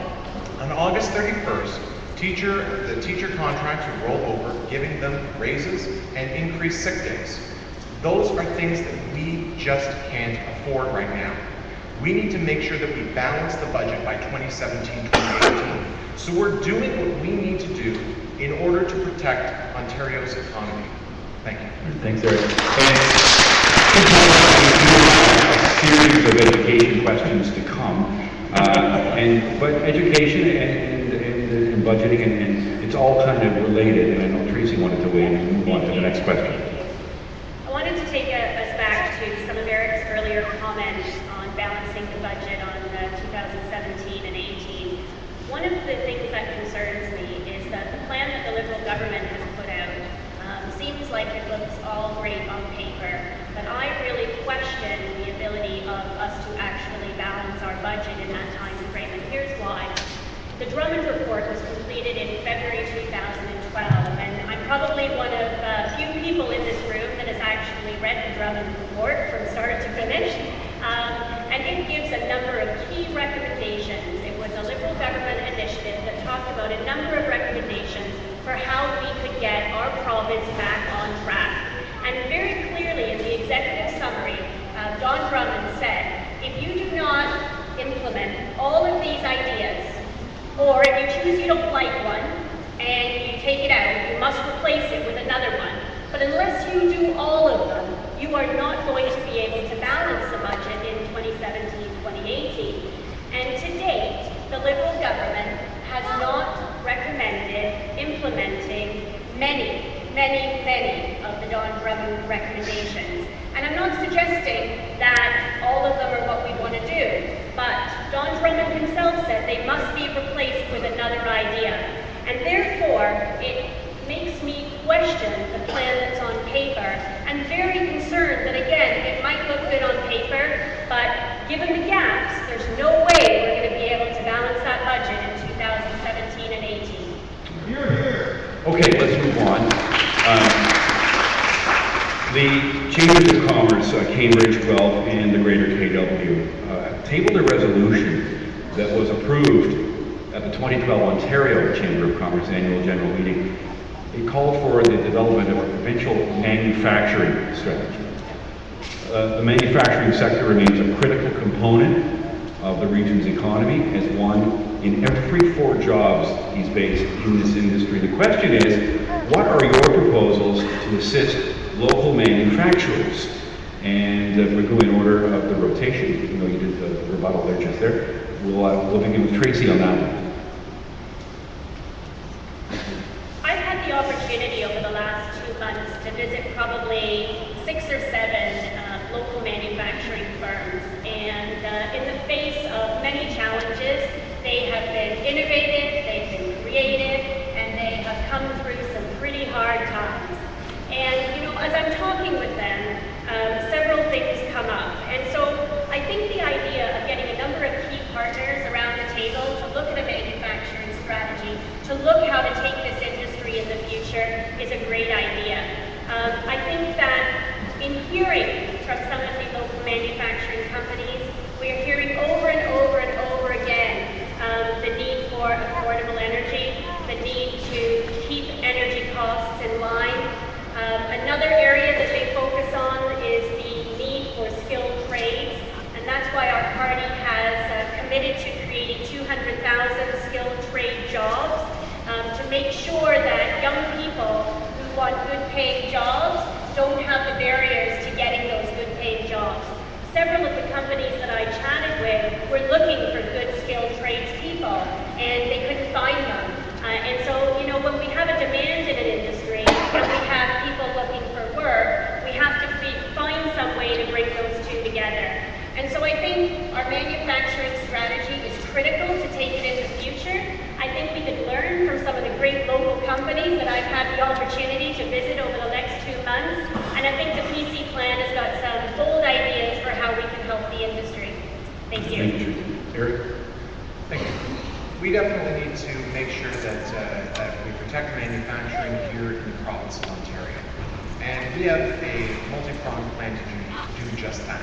On August 31st, the teacher contracts would roll over, giving them raises and increased sick days. Those are things that we just can't afford right now. We need to make sure that we balance the budget by 2017-2018. So we're doing what we need to do in order to protect Ontario's economy. Thank you. Thanks, Eric. And a series of education questions to come. But education and budgeting, and it's all kind of related, and I know Tracy wanted to weigh in and move on to the next question. I wanted to take us back to some of Eric's earlier comments on balancing the budget on 2017 and 18. One of the things that concerns me is that the plan that the Liberal government has put out seems like it looks all great on paper, but I really question the ability of us to actually balance our budget in that time frame, and here's why. The Drummond report was completed in February 2012, and I'm probably one of a few people in this room that has actually read the Drummond report from start to finish, and it gives a number of key recommendations. It was a Liberal government initiative that talked about a number of recommendations for how we could get our province back on track. And very clearly in the executive summary, Don Drummond said, if you do not implement all of these ideas, or if you choose you don't like one, and you take it out, you must replace it with another one. But unless you do all of them, you are not going to be able to balance the budget in 2017-2018. And to date, the Liberal government has not recommended implementing many of the Don Drummond recommendations. And I'm not suggesting that all of them are what we want to do, but Don Drummond himself said they must be replaced with another idea. And therefore, it makes me question the plan that's on paper. I'm very concerned that, again, it might look good on paper, but given the gaps, there's no way we're going to be able to balance that budget in 2017 and 18. Okay, let's move on. The Chambers of Commerce, Cambridge, Guelph, and the Greater KW tabled a resolution that was approved at the 2012 Ontario Chamber of Commerce Annual General Meeting It called for the development of a provincial manufacturing strategy. The manufacturing sector remains a critical component of the region's economy, as one in every 4 jobs is based in this industry. The question is, what are your proposals to assist local manufacturers? And we'll go in order of the rotation, even though you did the rebuttal there just there. We'll begin with Tracy on that one. I've had the opportunity over the last 2 months to visit probably 6 or 7 local manufacturing firms, and in the face of many challenges, they have been innovative, they've been creative, and they have come through some pretty hard times. And you know, as I'm talking with them, several things come up, and so I think the idea of getting a number of key partners around the table to look at a manufacturing strategy, to look how to take this industry in the future, is a great idea. I think that in hearing from some of the local manufacturing companies, we are hearing over and over and over again the need for affordable energy, the need to keep energy costs in line. Another area that they focus on is the need for skilled trades, and that's why our party has committed to creating 200,000 skilled trade jobs to make sure that young people who want good paying jobs don't have the barriers to getting those good paying jobs. Several of the companies that I chatted with were looking for good skilled tradespeople, and they couldn't find them. And so, you know, when we have a demand in an industry and we have people looking for work, we have to find some way to bring those two together. And so I think our manufacturing strategy is critical to take it in the future. I think we could learn from some of the great local companies that I've had the opportunity to visit over the next 2 months. And I think the PC plan has got some bold ideas for how we can help the industry. Thank you. Thank you. Eric? Thank you. We definitely need to make sure that we protect manufacturing here in the province of Ontario. And we have a multi-pronged plan to do just that.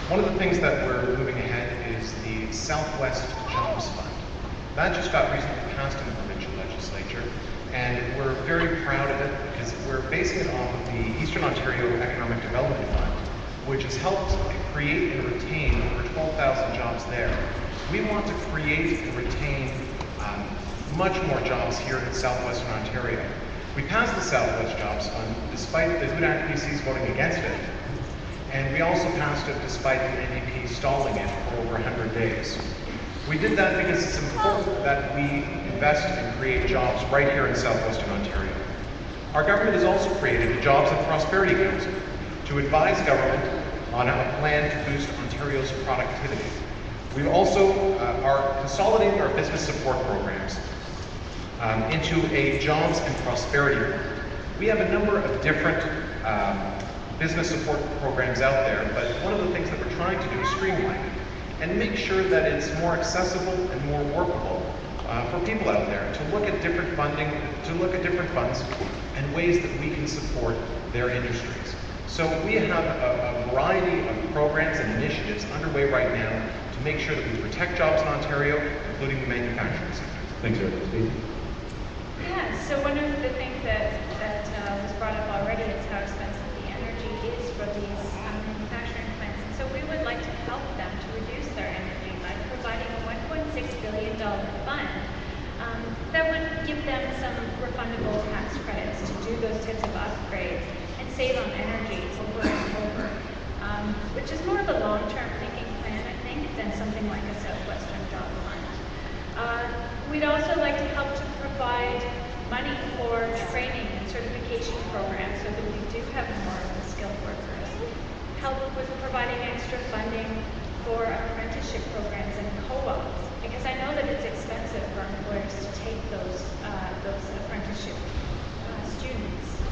One of the things that we're moving ahead is the Southwest Jobs Fund. That just got recently passed in the provincial legislature, and we're very proud of it because we're basing it off of the Eastern Ontario Economic Development Fund, which has helped create and retain over 12,000 jobs there. We want to create and retain much more jobs here in Southwestern Ontario. We passed the Southwest Jobs Fund despite the Hudak PCs voting against it, and we also passed it despite the NDP stalling it for over 100 days. We did that because it's important that we invest and create jobs right here in Southwestern Ontario. Our government has also created a Jobs and Prosperity Council to advise government on a plan to boost Ontario's productivity. We also are consolidating our business support programs into a Jobs and Prosperity Fund. We have a number of different business support programs out there, but one of the things that we're trying to do is streamline it and make sure that it's more accessible and more workable for people out there to look at different funding, to look at different funds and ways that we can support their industries. So we have a variety of programs and initiatives underway right now to make sure that we protect jobs in Ontario, including the manufacturing sector. Thanks, Eric. Steve? Yeah, so one of the things that was brought up already is how expensive the energy is for these manufacturing plants. And so we would like to help them to reduce their energy by providing a $1.6 billion fund that would give them some refundable tax credits to do those types of upgrades and save on energy over and over, which is more of a long-term thinking plan, I think, than something like a Southwestern Job Fund. We'd also like to help to provide money for training and certification programs so that we do have more of the skilled workers. Help with providing extra funding for apprenticeship programs and co-ops, because I know that it's expensive for employers to take those apprenticeship students.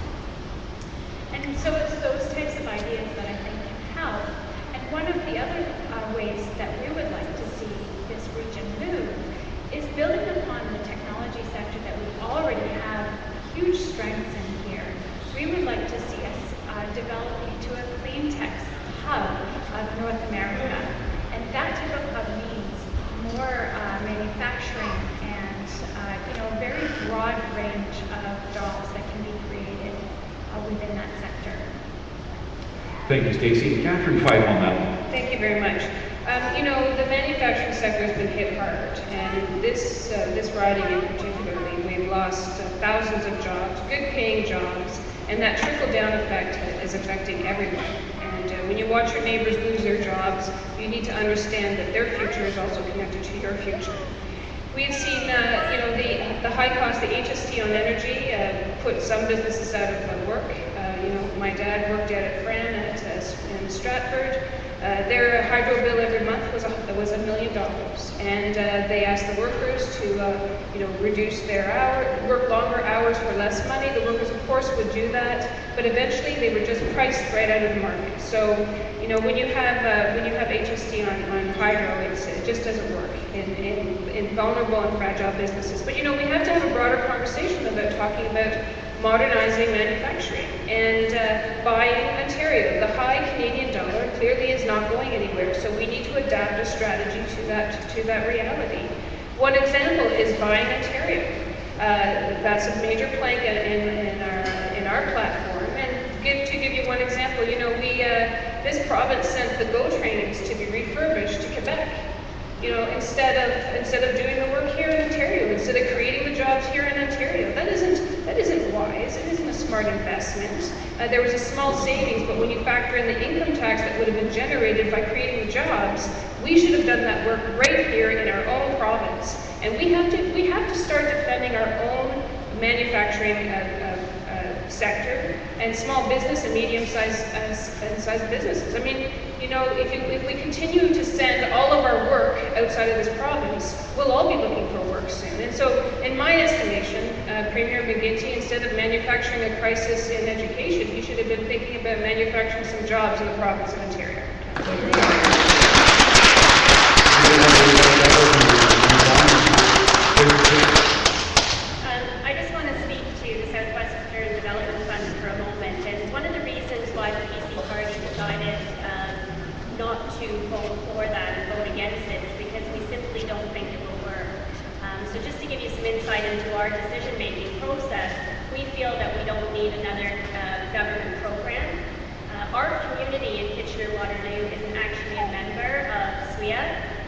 And so it's those types of ideas that I think can help. And one of the other ways that we would like to see this region move is building upon the technology sector that we already have huge strengths in here. We would like to see us develop into a clean tech hub of North America. And that type of hub means more manufacturing and a very broad range of jobs that within that sector. Thank you, Stacey. Catherine, 5 on that one. Thank you very much. You know, the manufacturing sector has been hit hard, and this riding in particularly, we've lost thousands of jobs, good-paying jobs, and that trickle-down effect is affecting everyone. And when you watch your neighbors lose their jobs, you need to understand that their future is also connected to your future. We've seen, you know, the high cost, the HST on energy, put some businesses out of work. You know, my dad worked out at Fran in Stratford. Their hydro bill every month was $1 million, and they asked the workers to, you know, reduce their hours, work longer hours for less money. The workers, of course, would do that, but eventually they were just priced right out of the market. So, you know, when you have HST on hydro, it just doesn't work in vulnerable and fragile businesses. But you know, we have to have a broader conversation about talking about modernizing manufacturing and buying Ontario. The high Canadian dollar clearly is not going anywhere, so we need to adapt a strategy to that reality. One example is buying Ontario. That's a major plank in our platform. And to give you one example, you know, this province sent the GO trainings to be refurbished to Quebec. You know, instead of doing the work here in Ontario, instead of creating the jobs here in Ontario, that isn't wise. It isn't a smart investment. There was a small savings, but when you factor in the income tax that would have been generated by creating the jobs, we should have done that work right here in our own province. And we have to start defending our own manufacturing sector and small business and medium-sized businesses. I mean, you know, if we continue to send all of our work outside of this province, we'll all be looking for work soon. And so, in my estimation, Premier McGuinty, instead of manufacturing a crisis in education, he should have been thinking about manufacturing some jobs in the province of Ontario. I just want to speak to the Southwestern Development Fund for a moment. And one of the reasons why the PC party decided not to vote for that and vote against it is because we simply don't think it will work. So just to give you some insight into our decision-making process, we feel that we don't need another government program. Our community in Kitchener-Waterloo isn't actually a member of SWIA,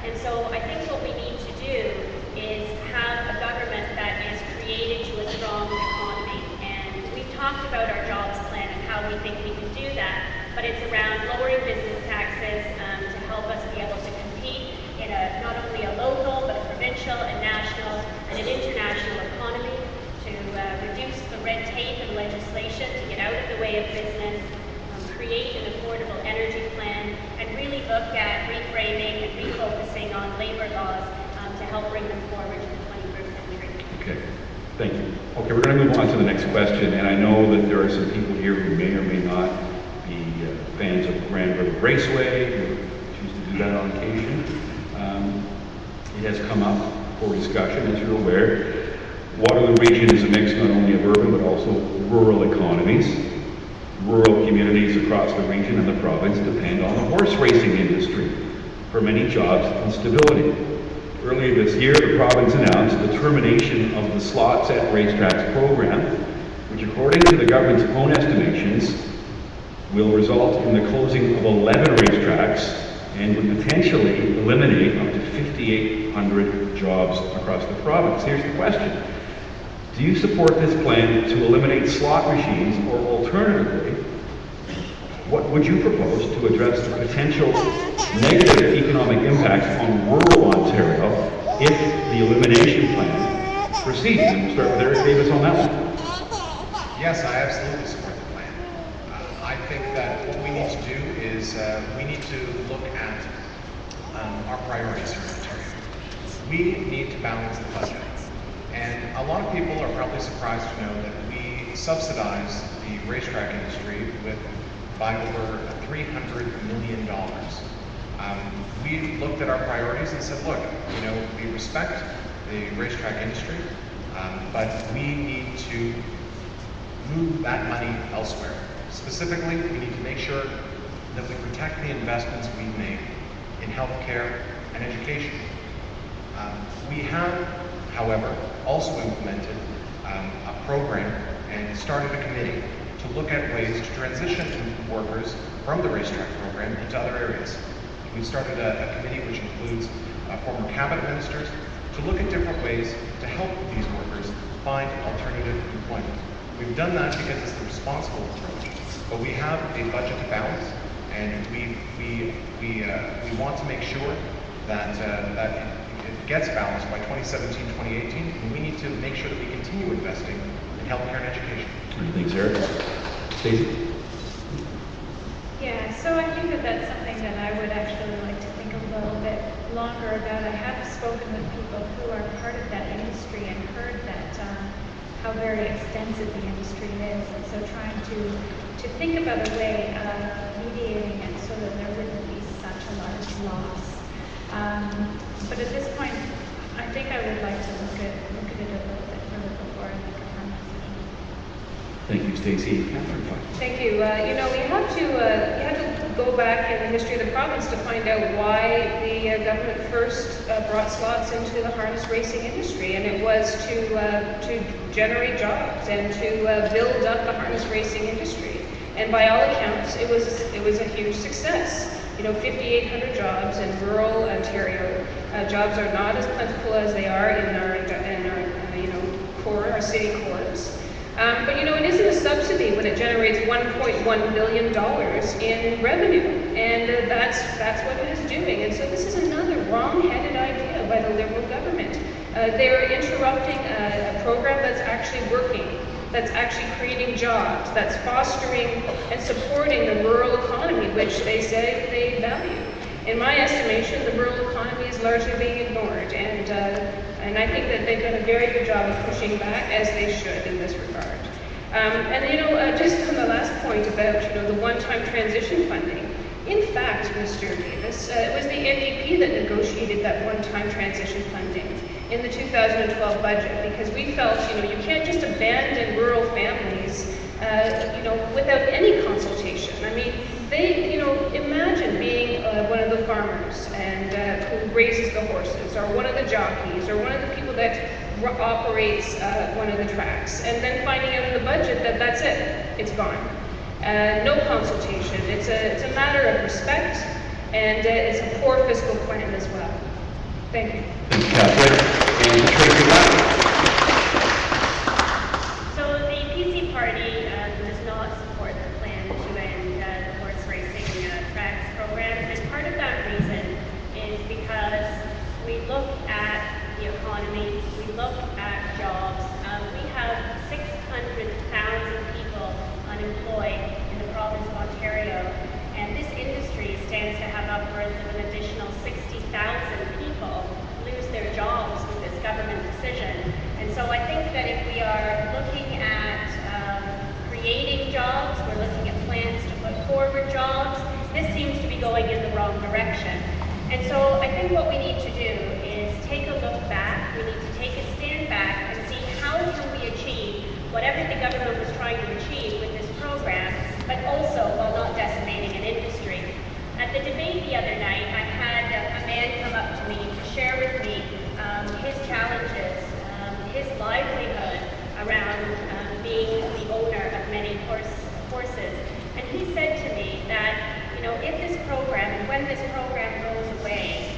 and so I think what we need to do is have a government that is created to a strong economy. And we've talked about our jobs plan and how we think we can do that, but it's around lowering business taxes to help us be able to compete in not only a local, but a provincial, a national, and an international economy, to reduce the red tape and legislation to get out of the way of business, create an affordable energy plan, and really look at reframing and refocusing on labor laws to help bring them forward to the 21st century. Okay, thank you. Okay, we're going to move on to the next question, and I know that there are some people here who may or may not be fans of Grand River Raceway, who choose to do that on occasion. It has come up for discussion, as you're aware. Waterloo region is a mix not only of urban but also rural economies. Rural communities across the region and the province depend on the horse racing industry for many jobs and stability. Earlier this year, the province announced the termination of the Slots at Racetracks program, which according to the government's own estimations, will result in the closing of 11 racetracks and would potentially eliminate up to 5,800 jobs across the province. Here's the question. Do you support this plan to eliminate slot machines, or alternatively, what would you propose to address the potential negative economic impacts on rural Ontario if the elimination plan proceeds? And we'll start with Eric Davis on that one. Yes, I absolutely support the plan. I think that what we need to do is we need to look at our priorities here in Ontario. We need to balance the budget. And a lot of people are probably surprised to know that we subsidize the racetrack industry by over $300 million. We looked at our priorities and said, look, you know, we respect the racetrack industry, but we need to move that money elsewhere. Specifically, we need to make sure that we protect the investments we've made in healthcare and education. We have, however, also implemented a program and started a committee to look at ways to transition workers from the racetrack program into other areas. We've started a committee which includes former cabinet ministers to look at different ways to help these workers find alternative employment. We've done that because it's the responsible approach, but we have a budget to balance, and we want to make sure that it gets balanced by 2017, 2018, and we need to make sure that we continue investing in healthcare and education. Thanks, Eric. Stacey? Yeah, so I think that that's something that I would actually like to think a little bit longer about. I have spoken with people who are part of that industry and heard that how very extensive the industry is, and so trying to think about a way of mediating it so that there wouldn't be such a large loss. But at this point, I think I would like to look at it a little bit further before I make a firm decision. Thank you, Stacey. Thank you. You know, we have to go back in the history of the province to find out why the government first brought slots into the harness racing industry, and it was to generate jobs and to build up the harness racing industry. And by all accounts, it was a huge success. You know, 5,800 jobs in rural Ontario. Jobs are not as plentiful as they are in our our city cores. But you know, it isn't a subsidy when it generates $1.1 billion in revenue, and that's what it is doing. And so this is another wrong-headed idea by the Liberal government. They're interrupting a program that's actually working, that's actually creating jobs, that's fostering and supporting the rural economy, which they say they value. In my estimation, the rural economy is largely being ignored, and I think that they've done a very good job of pushing back, as they should in this regard. And you know, just on the last point about the one-time transition funding, in fact, Mr. Davis, it was the NDP that negotiated that one-time transition funding in the 2012 budget, because we felt you can't just abandon rural families without any consultation. I mean, they imagine being one of the farmers and who raises the horses, or one of the jockeys, or one of the people that operates one of the tracks, and then finding out in the budget that that's it, it's gone. No consultation. It's a matter of respect, and it's a poor fiscal plan as well. Thank you. Thank you, Catherine. And Tracy. So the PC party does not support the plan to end the horse racing tracks program, and part of that reason is because we look at the economy, we look at jobs. We have 600,000 people unemployed in the province of Ontario, and this industry stands to have upwards of an additional 60,000 people lose their jobs with this government decision. And so I think that if we are looking at creating jobs, we're looking at plans to put forward jobs, this seems to be going in the wrong direction. And so I think what we need to do is take a look back, we need to take a stand back and see how can we achieve whatever the government was trying to achieve with this program, but also while not decimating an industry. At the debate the other night, I had a man come up to me to share with me his challenges, his livelihood around being the owner of many horses. And he said to me that, if this program, and when this program goes away,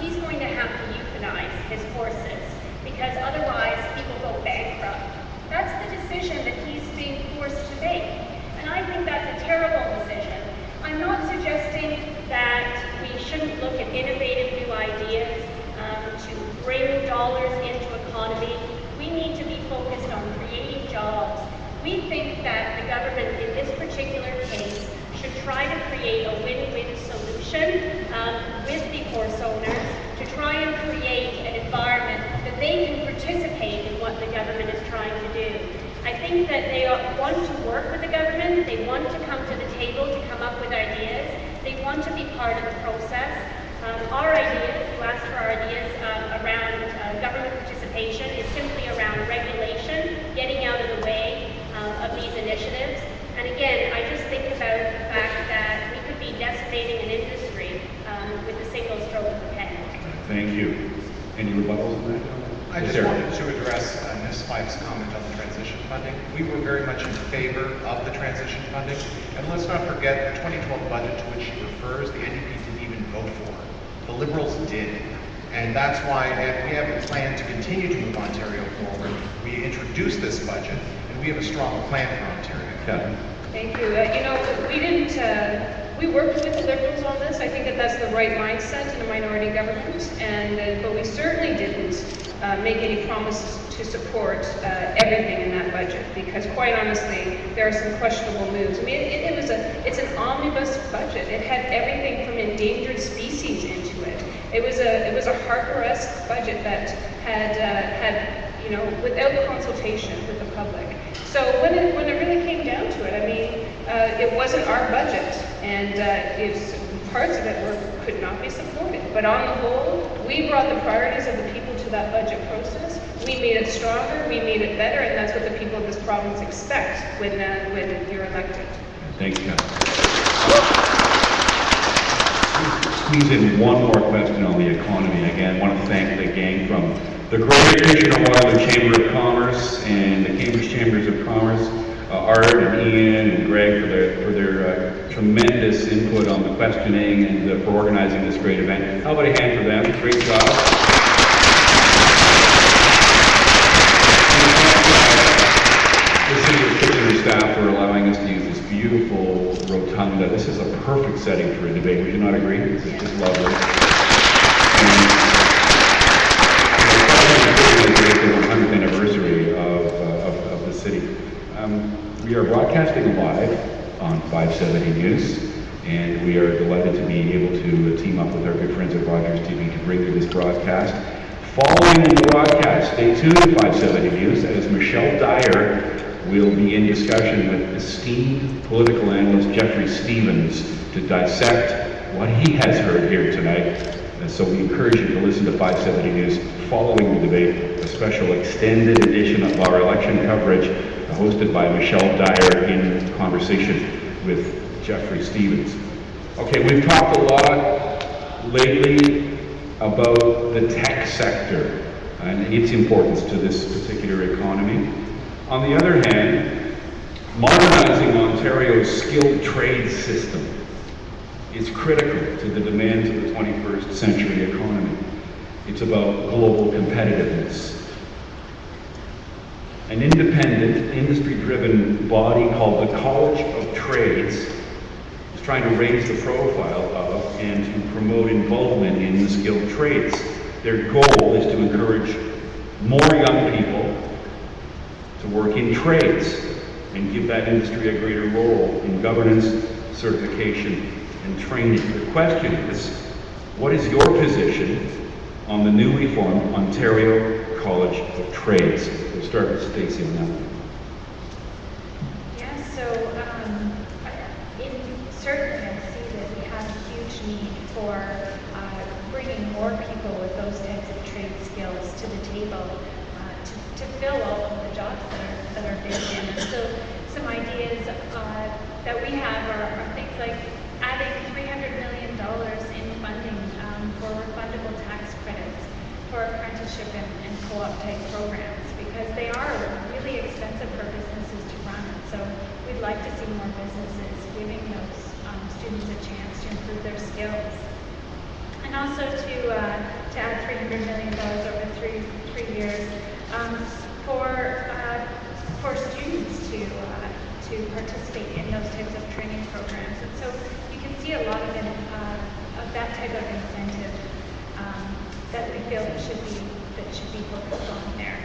he's going to have to euthanize his horses, because otherwise he will go bankrupt. That's the decision that he's being forced to make. And I think that's a terrible decision. I'm not suggesting that we shouldn't look at innovative new ideas to bring dollars into economy. We need to be focused on creating jobs. We think that the government in this particular case should try to create a win-win solution with the horse owners to try and create an environment that they can participate in what the government is trying to do. I think that they want to work with the government, they want to come to the table to come up with ideas, they want to be part of the process. Our ideas, you asked for our ideas around government participation, is simply around regulation, getting out of the way of these initiatives. And again, I just think about the fact that we could be decimating an industry with a single stroke of the pen. Thank you. Any rebuttals on that? I just wanted to address Ms. Spike's comment on the transition funding. We were very much in favor of the transition funding. And let's not forget the 2012 budget to which she refers, the NDP didn't even vote for. The Liberals did. And that's why we have a plan to continue to move Ontario forward. We introduced this budget, and we have a strong plan for Ontario. Kevin? Thank you. We worked with the Liberals on this. I think that that's the right mindset in a minority government, but we certainly didn't make any promises to support everything in that budget, because quite honestly, there are some questionable moves. I mean, it's an omnibus budget. It had everything from endangered species into it. It was a Harper-esque budget that had without consultation with the public. So when it really came down to it, I mean, it wasn't our budget, and parts of it could not be supported. But on the whole, we brought the priorities of the people to that budget process. We made it stronger, we made it better, and that's what the people of this province expect when you're elected. Thanks, Kevin. Squeeze in one more question on the economy. Again, I want to thank the gang from the Greater Kitchener-Waterloo Chamber of Commerce and the Cambridge Chambers of Commerce, Art and Ian and Greg for their tremendous input on the questioning and for organizing this great event. How about a hand for them? Great job. The City of Kitchener staff for allowing us to use this beautiful rotunda. This is a perfect setting for a debate. Would you not agree? This is just lovely. The 100th anniversary of the city. We are broadcasting live on 570 News, and we are delighted to be able to team up with our good friends at Rogers TV to bring you this broadcast. Following the broadcast, stay tuned to 570 News as Michelle Dyer will be in discussion with esteemed political analyst Jeffrey Stevens to dissect what he has heard here tonight. And so we encourage you to listen to 570 News following the debate, a special extended edition of our election coverage hosted by Michelle Dyer in conversation with Jeffrey Stevens. Okay, we've talked a lot lately about the tech sector and its importance to this particular economy. On the other hand, modernizing Ontario's skilled trade system is critical to the demands of the 21st century economy. It's about global competitiveness. An independent, industry-driven body called the College of Trades is trying to raise the profile of and to promote involvement in the skilled trades. Their goal is to encourage more young people to work in trades and give that industry a greater role in governance, certification, and training. The question is, what is your position on the newly formed Ontario College of Trades? We'll start with Stacey on that one. Yeah, so certainly I see that we have a huge need for bringing more people with those types of trade skills to the table to fill all of the jobs that are vacant. And so some ideas that we have are things like adding $300 million in funding for refundable tax credits for apprenticeship and co-op type programs, because they are really expensive for businesses to run. So we'd like to see more businesses giving those students a chance to improve their skills. And also to add $300 million over three years for students to participate in those types of training programs. And so you can see a lot of that type of incentive that we feel that should be focused on there.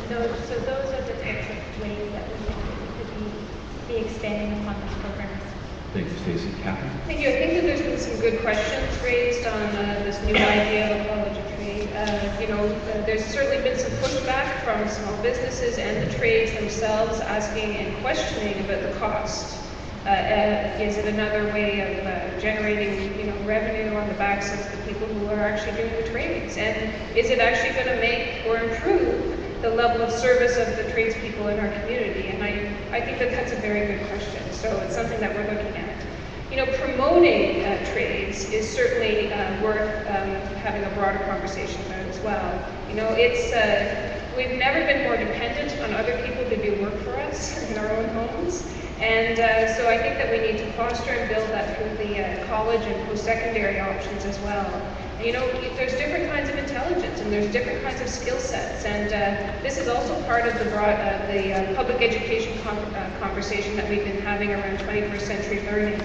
So those are the types of ways that we think that we could be expanding upon these programs. Thank you, Stacey. Catherine? Thank you. I think that there's been some good questions raised on this new idea of a college of trade. There's certainly been some pushback from small businesses and the trades themselves asking and questioning about the cost. Is it another way of generating revenue on the backs of the people who are actually doing the trades? And is it actually going to make or improve the level of service of the tradespeople in our community? And I think that that's a very good question. So it's something that we're looking at. Promoting trades is certainly worth having a broader conversation about as well. We've never been more dependent us in our own homes. And so I think that we need to foster and build that through the college and post-secondary options as well. And, you know, there's different kinds of intelligence and there's different kinds of skill sets. And this is also part of the public education conversation that we've been having around 21st century learning.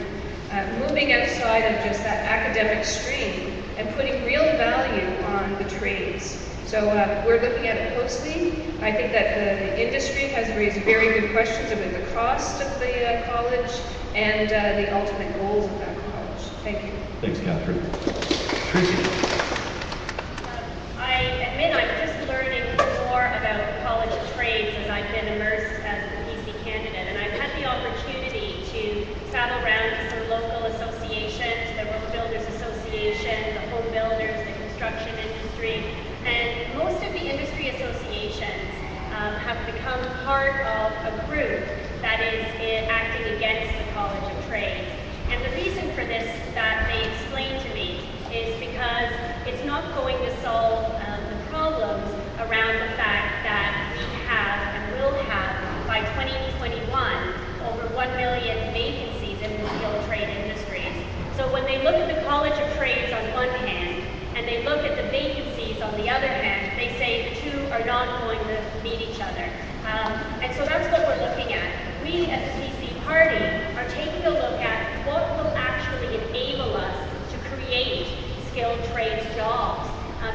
Moving outside of just that academic stream and putting real value on the trades. So we're looking at it closely. I think that the industry has raised very good questions about the cost of the college and the ultimate goals of that college. Thank you. Thanks, Catherine. Tracy. I admit I'm just learning more about college trades as I've been immersed as the PC candidate, and I've had the opportunity to travel around to some local associations, the Road Builders Association, the Home Builders, the construction industry, and most of the industry associations have become part of a group that is acting against the College of Trades. And the reason for this that they explained to me is because it's not going to solve the problems around the fact that we have and will have by 2021 over 1 million vacancies in the skilled trade industries. So when they look at the College of Trades on one hand and they look at the vacancies on the other hand, they say the two are not going to meet each other. And so that's what we're looking at. We as the PC party are taking a look at what will actually enable us to create skilled trades jobs.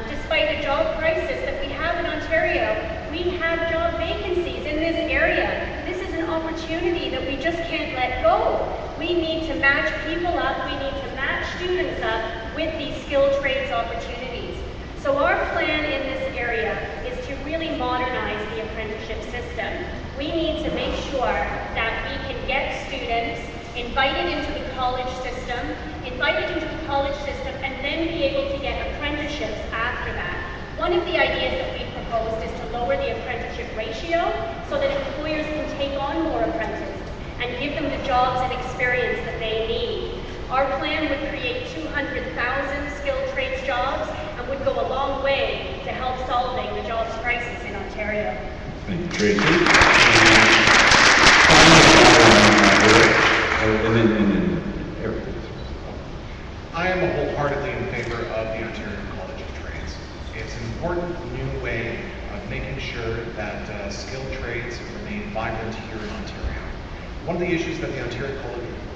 Despite the job crisis that we have in Ontario, we have job vacancies in this area. This is an opportunity that we just can't let go. We need to match people up, we need to match students up with these skilled trades opportunities. So our plan in this area is to really modernize the apprenticeship system. We need to make sure that we can get students invited into the college system, and then be able to get apprenticeships after that. One of the ideas that we proposed is to lower the apprenticeship ratio so that employers can take on more apprentices and give them the jobs and experience that they need. Our plan would create 200,000 skilled trades jobs and would go a long way to help solving the jobs crisis in Ontario. Thank you, Tracy. And then Eric. I am wholeheartedly in favor of the Ontario College of Trades. It's an important new way of making sure that skilled trades remain vibrant here in Ontario. One of the issues that the Ontario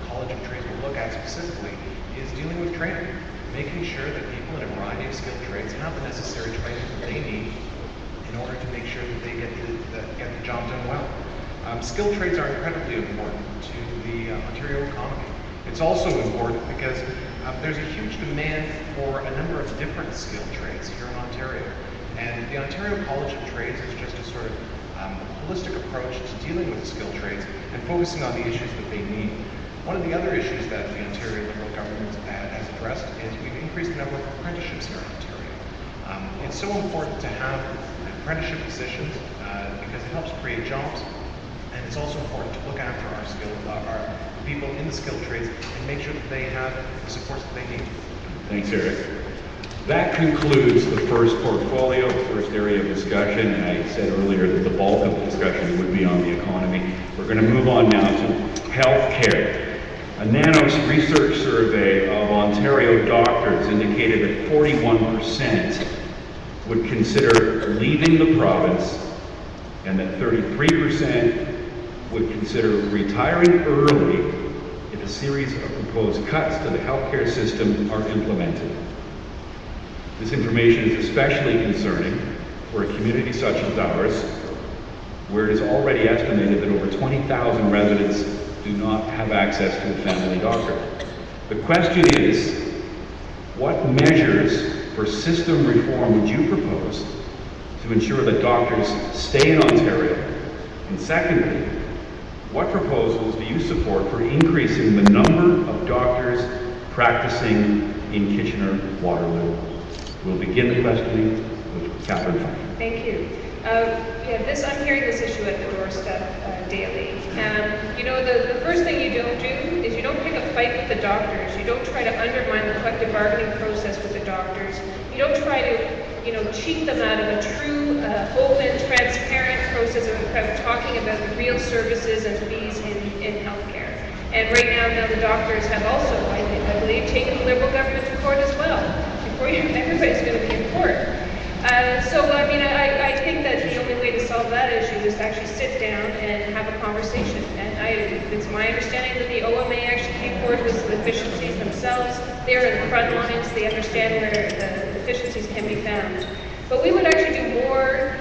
College of Trades will look at specifically is dealing with training, making sure that people in a variety of skilled trades have the necessary training that they need in order to make sure that they get the job done well. Skilled trades are incredibly important to the Ontario economy. It's also important because there's a huge demand for a number of different skilled trades here in Ontario. And the Ontario College of Trades is just a sort of holistic approach to dealing with the skilled trades and focusing on the issues that they need. One of the other issues that the Ontario Liberal government has addressed is we've increased the number of apprenticeships here in Ontario. It's so important to have apprenticeship positions because it helps create jobs, and it's also important to look after our people in the skilled trades and make sure that they have the supports that they need. Thanks, Eric. That concludes the first portfolio, the first area of discussion, and I said earlier that the bulk of the discussion would be on the economy. We're going to move on now to healthcare. A Nanos research survey of Ontario doctors indicated that 41% would consider leaving the province and that 33% would consider retiring early if a series of proposed cuts to the healthcare system are implemented. This information is especially concerning for a community such as ours, where it is already estimated that over 20,000 residents do not have access to a family doctor. The question is, what measures for system reform would you propose to ensure that doctors stay in Ontario? And secondly, what proposals do you support for increasing the number of doctors practicing in Kitchener-Waterloo? We'll begin the questioning with Catherine Fine. Thank you. I'm hearing this issue at the doorstep daily. You know, the first thing you don't do is you don't pick a fight with the doctors. You don't try to undermine the collective bargaining process with the doctors. You don't try to, cheat them out of a true, open, transparent process of talking about the real services and fees in healthcare. And right now the doctors have also, I believe, taken the Liberal government to court as well. Before you, everybody's going to be in court. I think that the only way to solve that issue is to actually sit down and have a conversation. And it's my understanding that the OMA actually came forward with some efficiencies themselves. They're in the front lines. They understand where the efficiencies can be found. But we would actually do more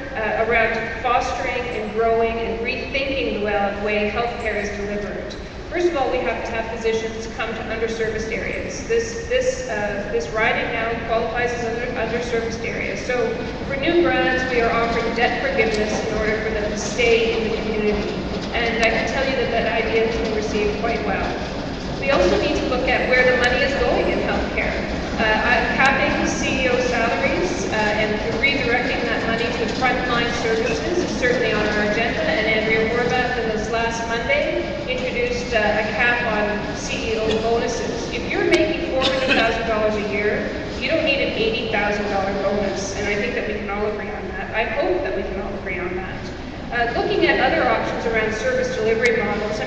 around fostering and growing and rethinking the way healthcare is delivered. First of all, we have to have physicians come to underserviced areas. This riding now qualifies as underserviced areas. So for new grads, we are offering debt forgiveness in order for them to stay in the community. And I can tell you that that idea has been received quite well. We also need to look at where the money is going in healthcare. Capping CEO salaries and redirecting that money to frontline services is certainly on our agenda. And Andrea Horvath this last Monday introduced a cap on CEO bonuses. If you're making $400,000 a year, you don't need an $80,000 bonus. And I think that we can all agree on that. I hope that we can all agree on that. Looking at other options around service delivery models,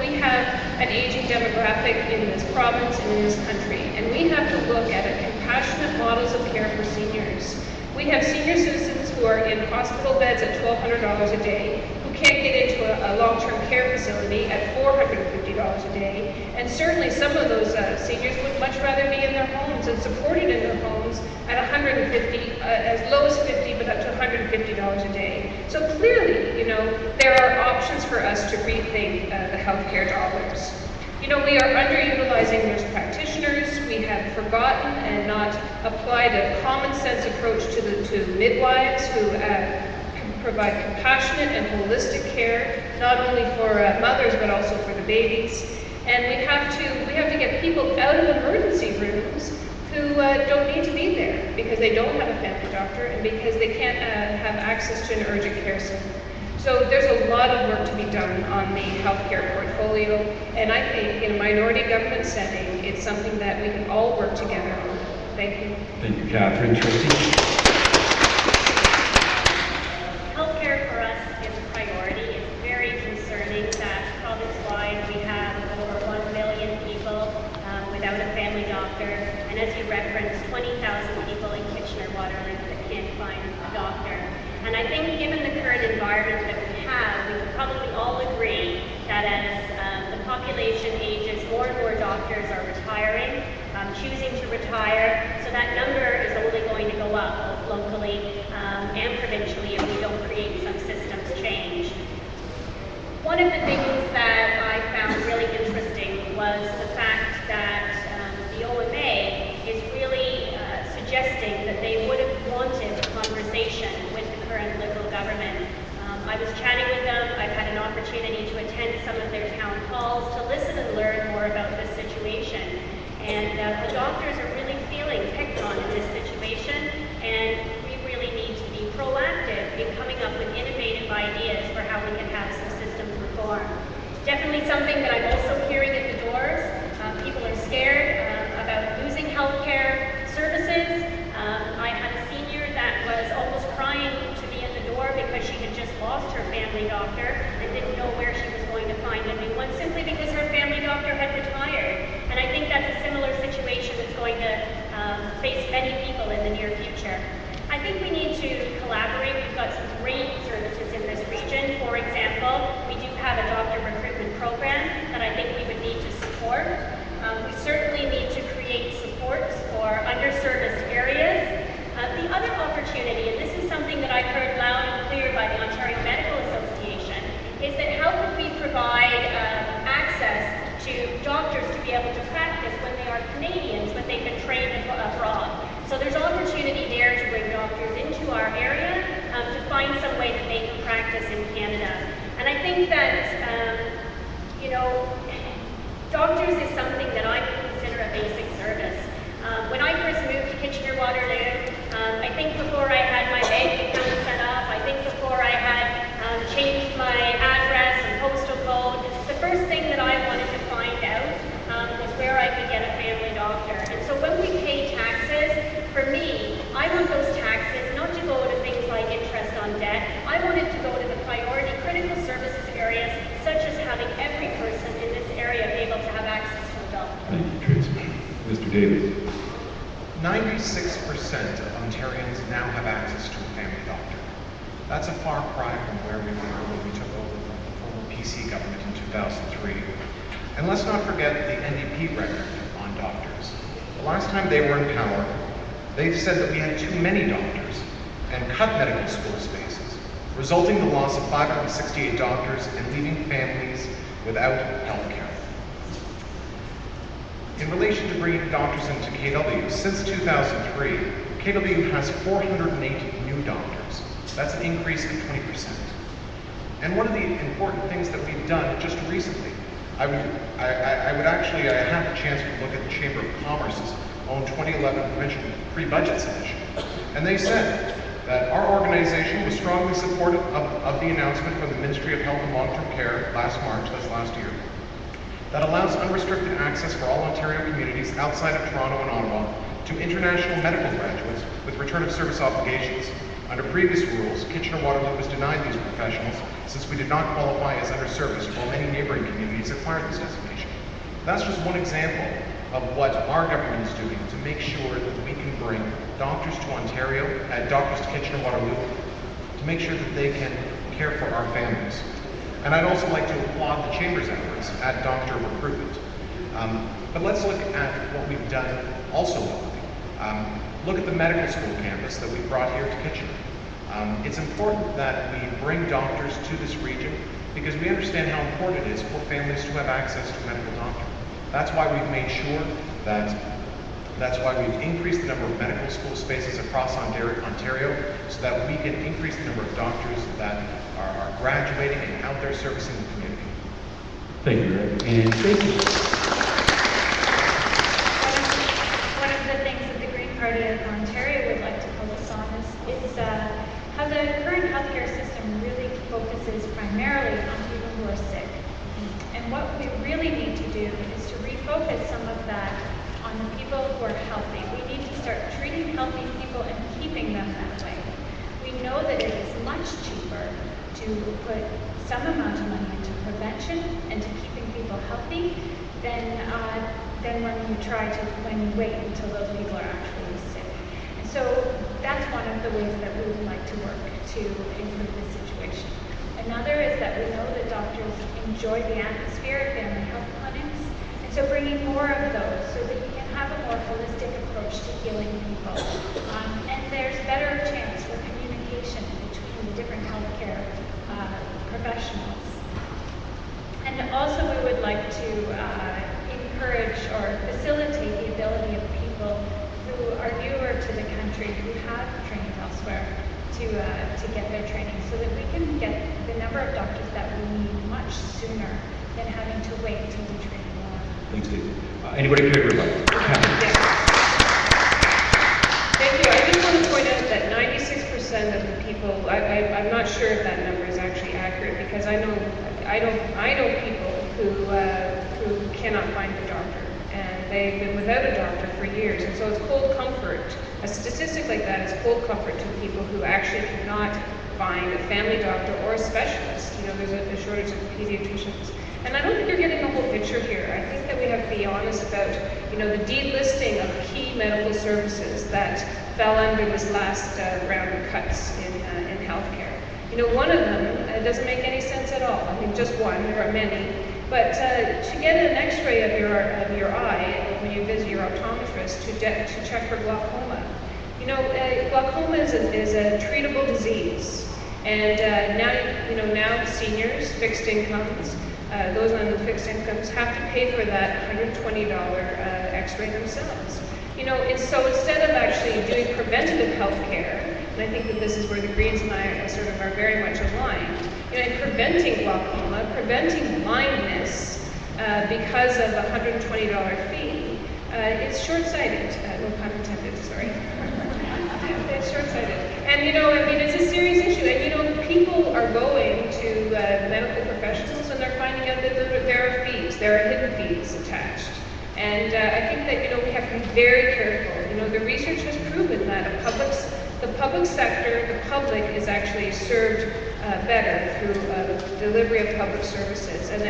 we have an aging demographic in this province and in this country, and we have to look at compassionate models of care for seniors. We have senior citizens who are in hospital beds at $1,200 a day, who can't get into a long-term care facility at $450 a day, and certainly some of those seniors would much rather be in their homes and supported in their homes at $150, as low as $50, but up to $150 a day. So clearly, there are options for us to rethink the healthcare dollars. We are underutilizing nurse practitioners. We have forgotten and not applied a common sense approach to midwives who provide compassionate and holistic care, not only for mothers but also for the babies. And we have to get people out of emergency rooms who don't need to be there because they don't have a family doctor and because they can't have access to an urgent care center. So there's a lot of work to be done on the healthcare portfolio, and I think in a minority government setting, it's something that we can all work together on. Thank you. Thank you, Catherine. Trustee? Healthcare for us is a priority. It's very concerning that province-wide we have over 1 million people without a family doctor, and as you referenced, 20,000 people in Kitchener-Waterloo that can't find a doctor. And I think given the current environment that we have, we would probably all agree that as the population ages, more and more doctors are retiring, choosing to retire, so that number is only going to go up both locally and provincially if we don't create some systems change. One of the things that I found really interesting was the fact that the OMA is really suggesting that they would have wanted a conversation with the current Liberal government. I was chatting with them. I've had an opportunity to attend some of their town halls to listen and learn more about this situation. And the doctors are really feeling picked on in this situation, and we really need to be proactive in coming up with innovative ideas for how we can have some systems reform. Definitely something that I'm also hearing at the doors. People are scared about losing healthcare services. I had a senior that was almost crying to be in the door because she had just lost her family doctor and didn't know where she was going to find a new one simply because her family doctor had retired. And I think that's a similar situation that's going to face many people in the near future. I think we need to collaborate. We've got some great services in this region. For example, we do have a doctor recruitment program that I think we would need to support. We certainly need to create supports for underserviced areas. The other opportunity, and this is something that I've heard loud and clear by the Ontario Medical Association, is that how can we provide access to doctors to be able to practice when they are Canadians, but they've been trained abroad. So there's opportunity there to bring doctors into our area to find some way that they can practice in Canada. And I think that, doctors is something that I would consider a basic service. When I first moved to Kitchener-Waterloo, I think before I had my bank account set up, I think before I had changed my address and postal code, the first thing that I wanted to find out was where I could get a family doctor. And so when we pay taxes, for me, I want those taxes not to go to things like interest on debt. I want it to go to the priority critical Mr. Davis. 96% of Ontarians now have access to a family doctor. That's a far cry from where we were when we took over from the former PC government in 2003. And let's not forget the NDP record on doctors. The last time they were in power, they said that we had too many doctors and cut medical school spaces, resulting in the loss of 568 doctors and leaving families without health care. In relation to bringing doctors into KW, since 2003, KW has 408 new doctors. That's an increase of 20%. And one of the important things that we've done just recently, I had the chance to look at the Chamber of Commerce's own 2011 provincial pre-budget submission, and they said that our organization was strongly supportive of the announcement from the Ministry of Health and Long-Term Care last March, that's last year, that allows unrestricted access for all Ontario communities outside of Toronto and Ottawa to international medical graduates with return of service obligations. Under previous rules, Kitchener-Waterloo was denied these professionals since we did not qualify as underserviced, while many neighboring communities acquired this designation. That's just one example of what our government is doing to make sure that we can bring doctors to Ontario, doctors to Kitchener-Waterloo, to make sure that they can care for our families. And I'd also like to applaud the Chamber's efforts at doctor recruitment. But let's look at what we've done also locally. Look at the medical school campus that we brought here to Kitchener. It's important that we bring doctors to this region because we understand how important it is for families to have access to a medical doctor. That's why we've made sure that's why we've increased the number of medical school spaces across Ontario so that we can increase the number of doctors that are graduating and out there servicing the community. Thank you, Rick. And Stacey. One of the things that the Green Party of Ontario would like to focus on is how the current healthcare system really focuses primarily on people who are sick. And what we really need to do is to refocus some of that on the people who are healthy. We need to start treating healthy people and keeping them that way. We know that it is much cheaper to put some amount of money into prevention and to keeping people healthy than when you wait until those people are actually sick. And so that's one of the ways that we would like to work to improve the situation. Another is that we know that doctors enjoy the atmosphere of family health clinics, and so bringing more of those so that you can have a more holistic approach to healing people. And there's better chance for communication between the different healthcare professionals. And also we would like to encourage or facilitate the ability of people who are newer to the country, who have trained elsewhere, to get their training so that we can get the number of doctors that we need much sooner than having to wait until we train more. Thanks, Stacey. Anybody care, everybody? Thank you. I just want to point out that 96% of the people, I'm not sure if that number is actually accurate because I know people who cannot find a doctor and they've been without a doctor for years, and so it's cold comfort. A statistic like that is cold comfort to people who actually cannot find a family doctor or a specialist. You know, there's a shortage of pediatricians. And I don't think you're getting the whole picture here. I think that we have to be honest about, you know, the delisting of key medical services that fell under this last round of cuts in healthcare. You know, one of them doesn't make any sense at all. I mean, just one, there are many. But to get an x-ray of your eye when you visit your optometrist to check for glaucoma. You know, glaucoma is a treatable disease. And now seniors, fixed incomes, those on the fixed incomes have to pay for that $120 x-ray themselves. You know, so instead of actually doing preventative health care, and I think that this is where the Greens and I are very much aligned, you know, in preventing glaucoma, preventing blindness because of a $120 fee, it's short-sighted, no pun intended, sorry. It's short-sighted. And you know, I mean, it's a serious issue. And you know, people are going to medical professionals and they're finding out that there are fees, there are hidden fees attached. And I think that, you know, we have to be very careful. You know, the research has proven that the public sector, the public is actually served better through delivery of public services. And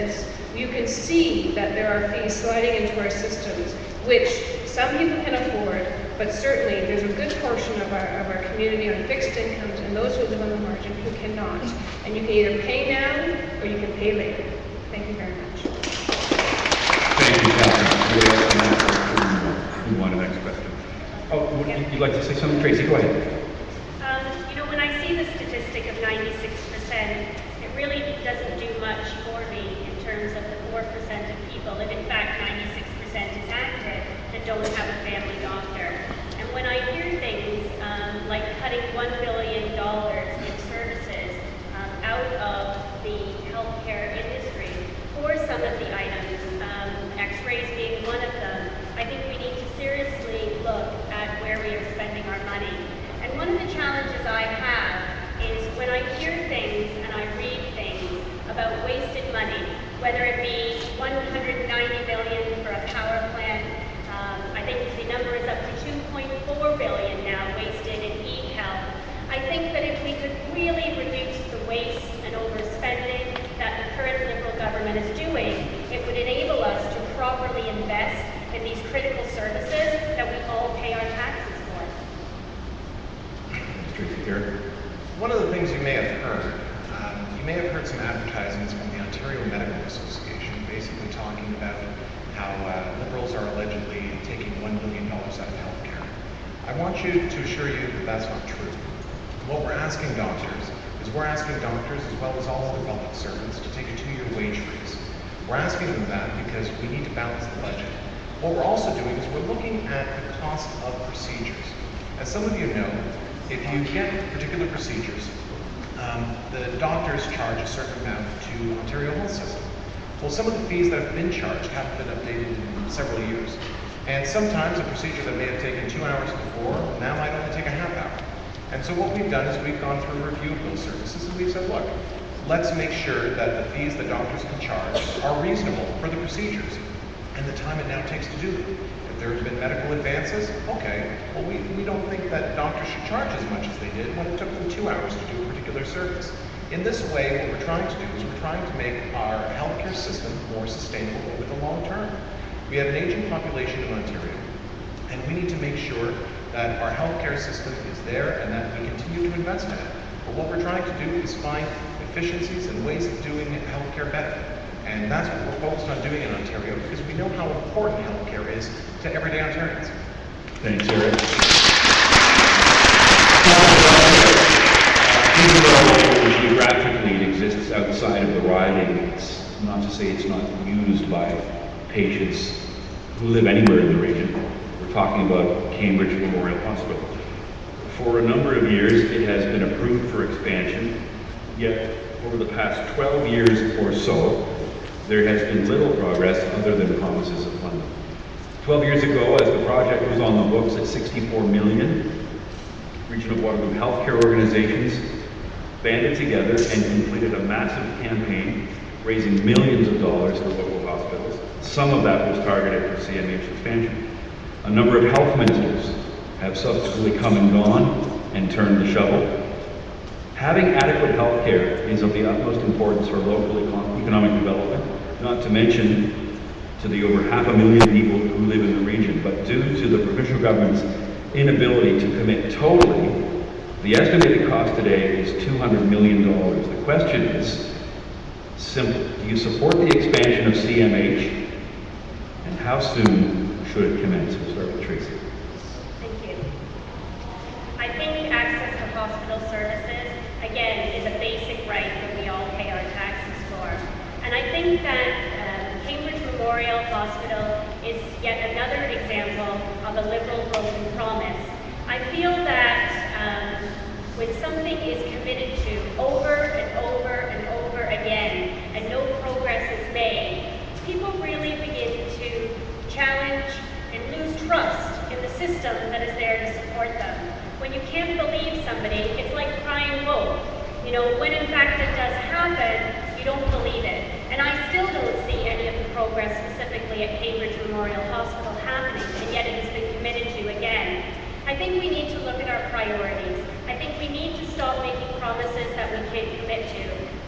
you can see that there are fees sliding into our systems, which some people can afford, but certainly there's a good portion of our community on fixed incomes and those who live on the margin who cannot. And you can either pay now or you can pay later. Thank you very much. Thank you, Catherine. Move on to the next question. Oh, you'd like to say something, Tracy? Go ahead. You know, when I see the statistic of 96%, it really doesn't do much for me in terms of the 4% of people, if in fact 96% is active, that don't have a family doctor. And when I hear things like cutting $1 billion in services out of the healthcare industry for some of the items, x-rays being one of them, I think we need to seriously look at where we are spending our money. And one of the challenges I have is when I hear things and I read things about wasted money, whether it be $190 million for a power plant, I think the number is up to $2.4 billion now wasted in e-health. I think that if we could really reduce the waste and overspending that the current Liberal government is doing, it would enable us to properly invest in these critical services that we all pay our taxes for. Tracy, here. One of the things you may have heard some advertisements from the Ontario Medical Association, basically talking about how Liberals are allegedly taking $1 billion out of healthcare. I want you to assure you that that's not true. What we're asking doctors is we're asking doctors, as well as all other public servants, to take a 2-year wage freeze. We're asking them that because we need to balance the budget. What we're also doing is we're looking at the cost of procedures. As some of you know, if you get particular procedures, the doctors charge a certain amount to Ontario Health System. Well, some of the fees that have been charged haven't been updated in several years. And sometimes a procedure that may have taken 2 hours before now might only take a half hour. And so what we've done is we've gone through a review of those services and we've said, look, let's make sure that the fees that doctors can charge are reasonable for the procedures and the time it now takes to do them. If there have been medical advances, okay, well we don't think that doctors should charge as much as they did when it took them 2 hours to do a particular service. In this way, what we're trying to do is we're trying to make our healthcare system more sustainable over the long term. We have an aging population in Ontario, and we need to make sure that our healthcare system is there and that we continue to invest in it. But what we're trying to do is find efficiencies and ways of doing healthcare better. And that's what we're focused on doing in Ontario because we know how important healthcare is to everyday Ontarians. Thanks, Eric. Even though geographically it exists outside of the riding, it's not to say it's not used by patients who live anywhere in the region. We're talking about Cambridge Memorial Hospital. For a number of years, it has been approved for expansion, yet over the past 12 years or so, there has been little progress other than promises of funding. 12 years ago, as the project was on the books at $64 million, Region of Waterloo healthcare organizations banded together and completed a massive campaign raising millions of dollars for local hospitals. Some of that was targeted for CMH expansion. A number of health ministers have subsequently come and gone and turned the shovel. Having adequate health care is of the utmost importance for local economic development, not to mention to the over 500,000 people who live in the region. But due to the provincial government's inability to commit totally, the estimated cost today is $200 million. The question is simple. Do you support the expansion of CMH? And how soon should it commence? We'll start with Tracy. Thank you. I think access to hospital services, again, is a basic right that we all pay our taxes for. And I think that Cambridge Memorial Hospital is yet another example of a Liberal broken promise. I feel that when something is committed to over and over and over again and no progress is made, people really begin to challenge and lose trust in the system that is there to support them. When you can't believe somebody, it's like crying wolf. You know, when in fact it does happen, you don't believe it. And I still don't see any of the progress specifically at Cambridge Memorial Hospital happening, and yet it has been committed to again. I think we need to look at our priorities. I think we need to stop making promises that we can't commit to.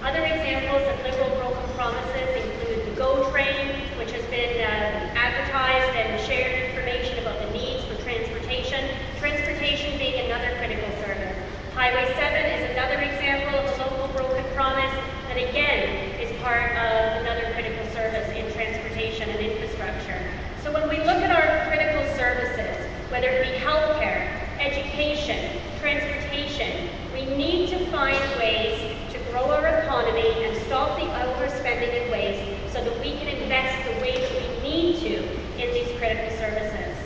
Other examples of Liberal broken promises include the GO train, which has been advertised and shared information about the needs for transportation, transportation being another critical service. Highway 7 is another example of a local broken promise that again is part of another critical service in transportation and infrastructure. So when we look at our critical services, whether it be healthcare, education, transportation, we need to find ways to grow our economy and stop the overspending and waste so that we can invest the way that we need to in these critical services.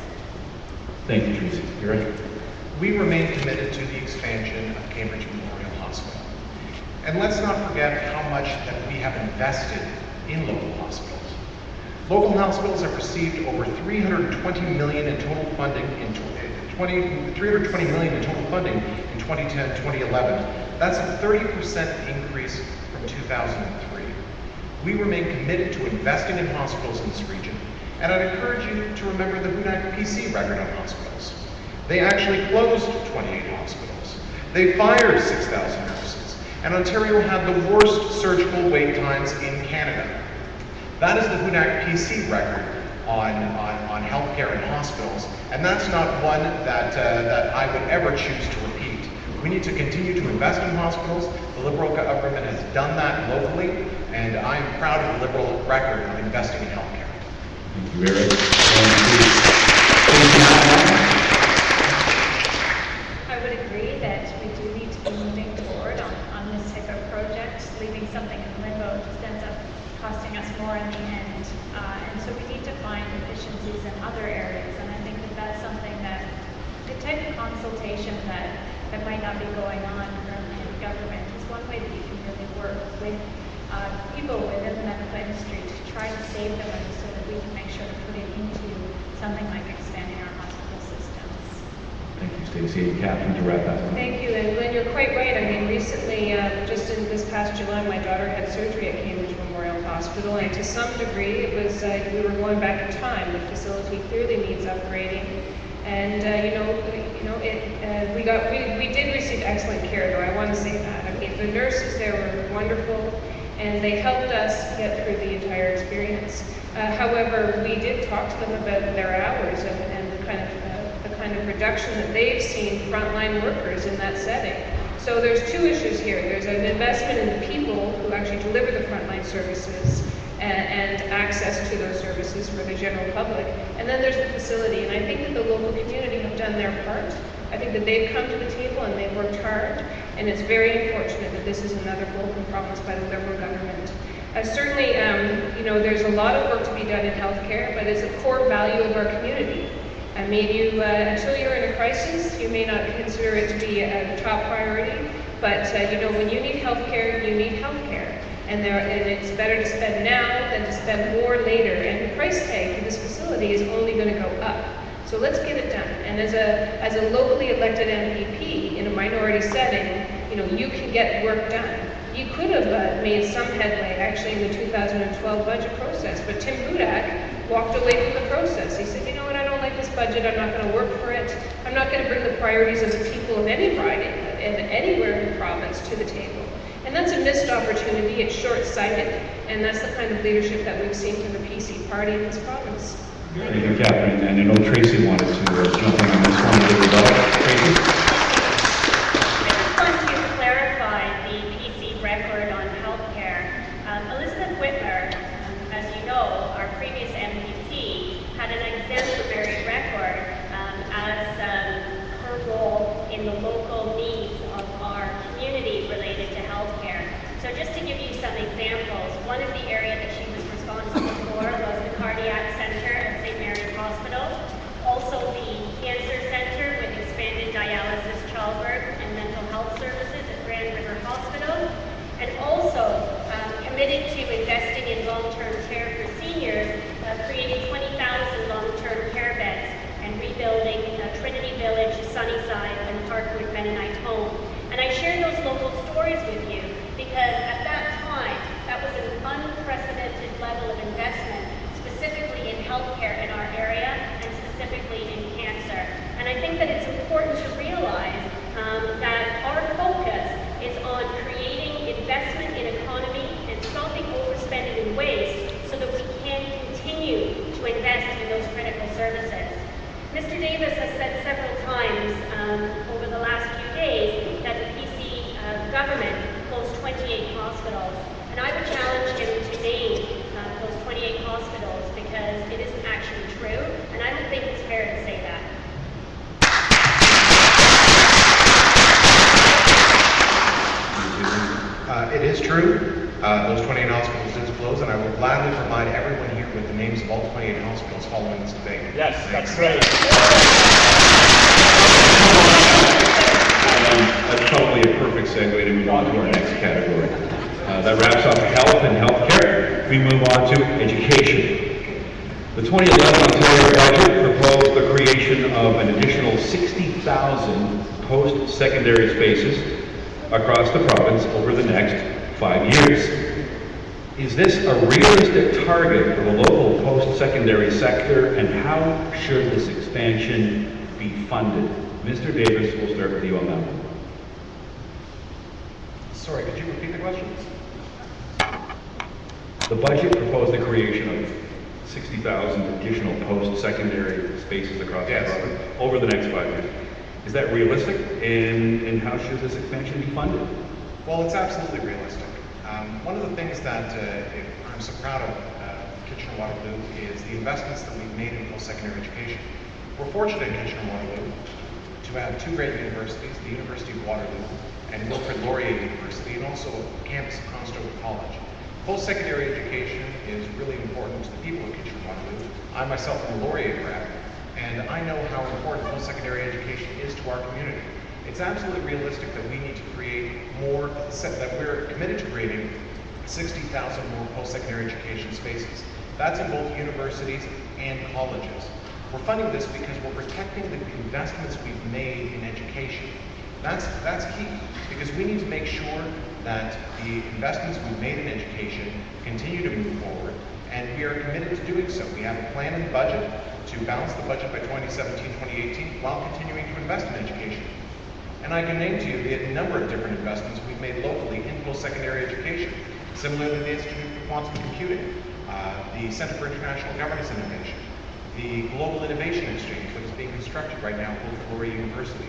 Thank you, Tracy. Eric? We remain committed to the expansion of Cambridge Memorial Hospital. And let's not forget how much that we have invested in local hospitals. Local hospitals have received over $320 million in total funding in 2010-2011. That's a 30% increase from 2003. We remain committed to investing in hospitals in this region, and I'd encourage you to remember the Hudak PC record on hospitals. They actually closed 28 hospitals. They fired 6,000 nurses, and Ontario had the worst surgical wait times in Canada. That is the Hudak PC record on healthcare and hospitals, and that's not one that I would ever choose to repeat. We need to continue to invest in hospitals. The Liberal government has done that locally, and I'm proud of the Liberal record of investing in healthcare. Thank you, Eric. I would agree that we do need to be moving forward on this type of project. Leaving something in limbo just ends up costing us more in the end. And so we need to find efficiencies in other areas. And I think that that's something that the type of consultation that might not be going on in government is one way that you can really work with people within the medical industry to try to save the money so that we can make sure to put it into something like expanding our hospital systems. Thank you, Stacey. Catherine, to wrap up. Thank you, and Glenn, you're quite right. I mean, recently, just in this past July, my daughter had surgery at Cambridge Memorial Hospital, and to some degree, it was we were going back in time. The facility clearly needs upgrading, and we did receive excellent care, though I want to say that. I mean, the nurses there were wonderful, and they helped us get through the entire experience. However, we did talk to them about their hours and the kind of reduction that they've seen frontline workers in that setting. So there's two issues here. There's an investment in the people who actually deliver the frontline services and access to those services for the general public. And then there's the facility. And I think that the local community have done their part. I think that they've come to the table and they've worked hard. And it's very unfortunate that this is another broken promise by the Liberal government. Certainly, there's a lot of work to be done in healthcare, but it's a core value of our community. I mean, until you're in a crisis, you may not consider it to be a top priority, but when you need healthcare, you need healthcare. And it's better to spend now than to spend more later. And the price tag for this facility is only going to go up. So let's get it done. And as a locally elected MPP in a minority setting, you can get work done. You could have made some headway actually in the 2012 budget process, but Tim Hudak walked away from the process. He said, you know what, I don't like this budget, I'm not going to work for it. I'm not going to bring the priorities of the people of any riding and anywhere in the province to the table. And that's a missed opportunity, it's short-sighted, and that's the kind of leadership that we've seen from the PC party in this province. Thank you, Catherine. And I know Tracy wanted to jump in on this one. Tracy? I just want to clarify the PC record on healthcare. Elizabeth Whitmer, as you know, our previous MPP, had an exemplary record as her role in the local needs of our community related to healthcare. So just to give you some examples, one of the areas that she was responsible for was the cardiac center at St. Mary's Hospital, also the cancer center with expanded dialysis, childbirth, and mental health services at Grand River Hospital, and also committed to investing in long-term care for seniors, creating 20,000 long-term care beds and rebuilding Trinity Village, Sunnyside, and Parkwood Mennonite Home. And I share those local stories with you because at that time, that was an unprecedented level of investment, specifically in healthcare in our area and specifically in cancer. And I I think that it's important to realize that our focus is on creating investment in economy and stopping overspending in waste so that we can continue to invest in those critical services. Mr. Davis has said several times over the last few days that the PC government closed 28 hospitals. And I would challenge him to name those 28 hospitals because it isn't actually true, and I don't think it's fair to say that. It is true. Those 28 hospitals did close, and I will gladly provide everyone here with the names of all 28 hospitals following this debate. Yes, that's great. That's probably a perfect segue to move on to our next category. That wraps up health and healthcare. We move on to education. The 2011 Ontario budget proposed the creation of an additional 60,000 post-secondary spaces across the province over the next 5 years. Is this a realistic target for the local post-secondary sector, and how should this expansion be funded? Mr. Davis, we'll start with you on that one. Sorry, could you repeat the question? The budget proposed the creation of 60,000 additional post-secondary spaces across the province over the next 5 years. Is that realistic, and how should this expansion be funded? Well, it's absolutely realistic. One of the things that I'm so proud of Kitchener-Waterloo is the investments that we've made in post-secondary education. We're fortunate in Kitchener-Waterloo to have two great universities, the University of Waterloo and Wilfrid Laurier University, and also a campus of Conestoga College. Post-secondary education is really important to the people of Kitchener-Waterloo. I myself am a Laurier grad, and I know how important post-secondary education is to our community. It's absolutely realistic that we need to create more, that we're committed to creating 60,000 more post-secondary education spaces. That's in both universities and colleges. We're funding this because we're protecting the investments we've made in education. That's key, because we need to make sure that the investments we've made in education continue to move forward, and we are committed to doing so. We have a plan in the budget to balance the budget by 2017-2018 while continuing to invest in education. And I can name to you the number of different investments we've made locally in post-secondary education. Similarly, the Institute for Quantum Computing, the Center for International Governance Innovation, the Global Innovation Exchange that is being constructed right now at Wilfrid Laurier University.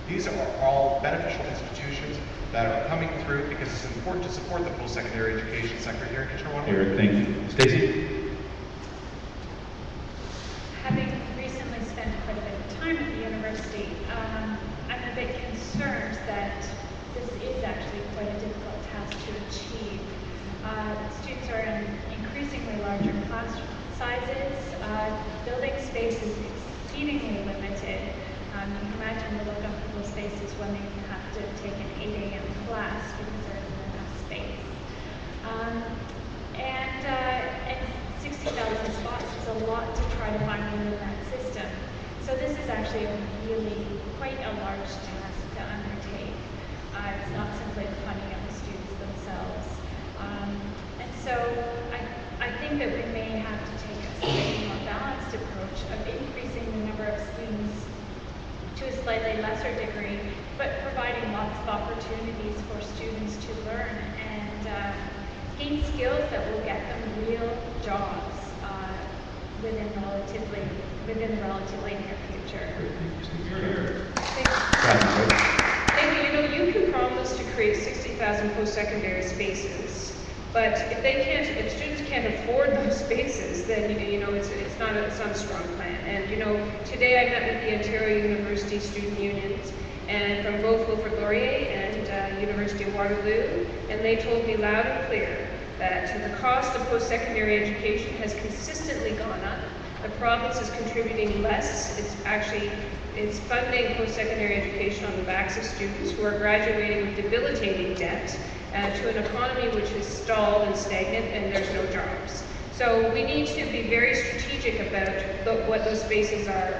These are all beneficial institutions that are coming through because it's important to support the post-secondary education sector here in Kitchener-Waterloo. Eric, thank you. Stacey? Having recently spent quite a bit of time at the university, I'm a bit concerned that this is actually quite a difficult task to achieve. Students are in increasingly larger class sizes, building space is exceedingly limited. You can imagine the look on people's faces when they have to take an 8 a.m. class because there isn't enough space. And 60,000 spots is a lot to try to find within that system. So this is actually a really quite a large task to undertake. It's not simply the funding of the students themselves. And so I think that we may have to take a slightly more balanced approach of increasing the number of students to a slightly lesser degree, but providing lots of opportunities for students to learn and gain skills that will get them real jobs within the relatively near future. Thank you. You know, you can promise to create 60,000 post-secondary spaces, but if students can't afford those spaces, then it's not a strong plan. And today I met with the Ontario University Student Unions, and from both Wilfrid Laurier and University of Waterloo, and they told me loud and clear that the cost of post-secondary education has consistently gone up. The province is contributing less. It's funding post-secondary education on the backs of students who are graduating with debilitating debt to an economy which is stalled and stagnant, and there's no jobs. So we need to be very strategic about what those spaces are,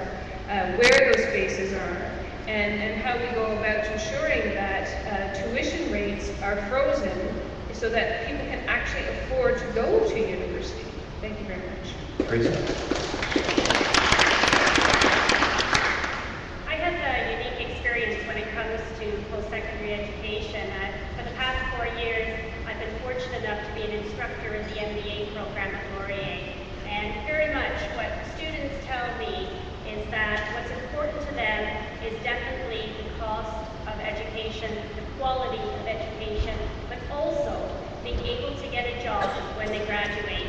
where those spaces are, and how we go about ensuring that tuition rates are frozen so that people can actually afford to go to university. Thank you very much. Great stuff. I program at Laurier. And very much what students tell me is that what's important to them is definitely the cost of education, the quality of education, but also being able to get a job when they graduate.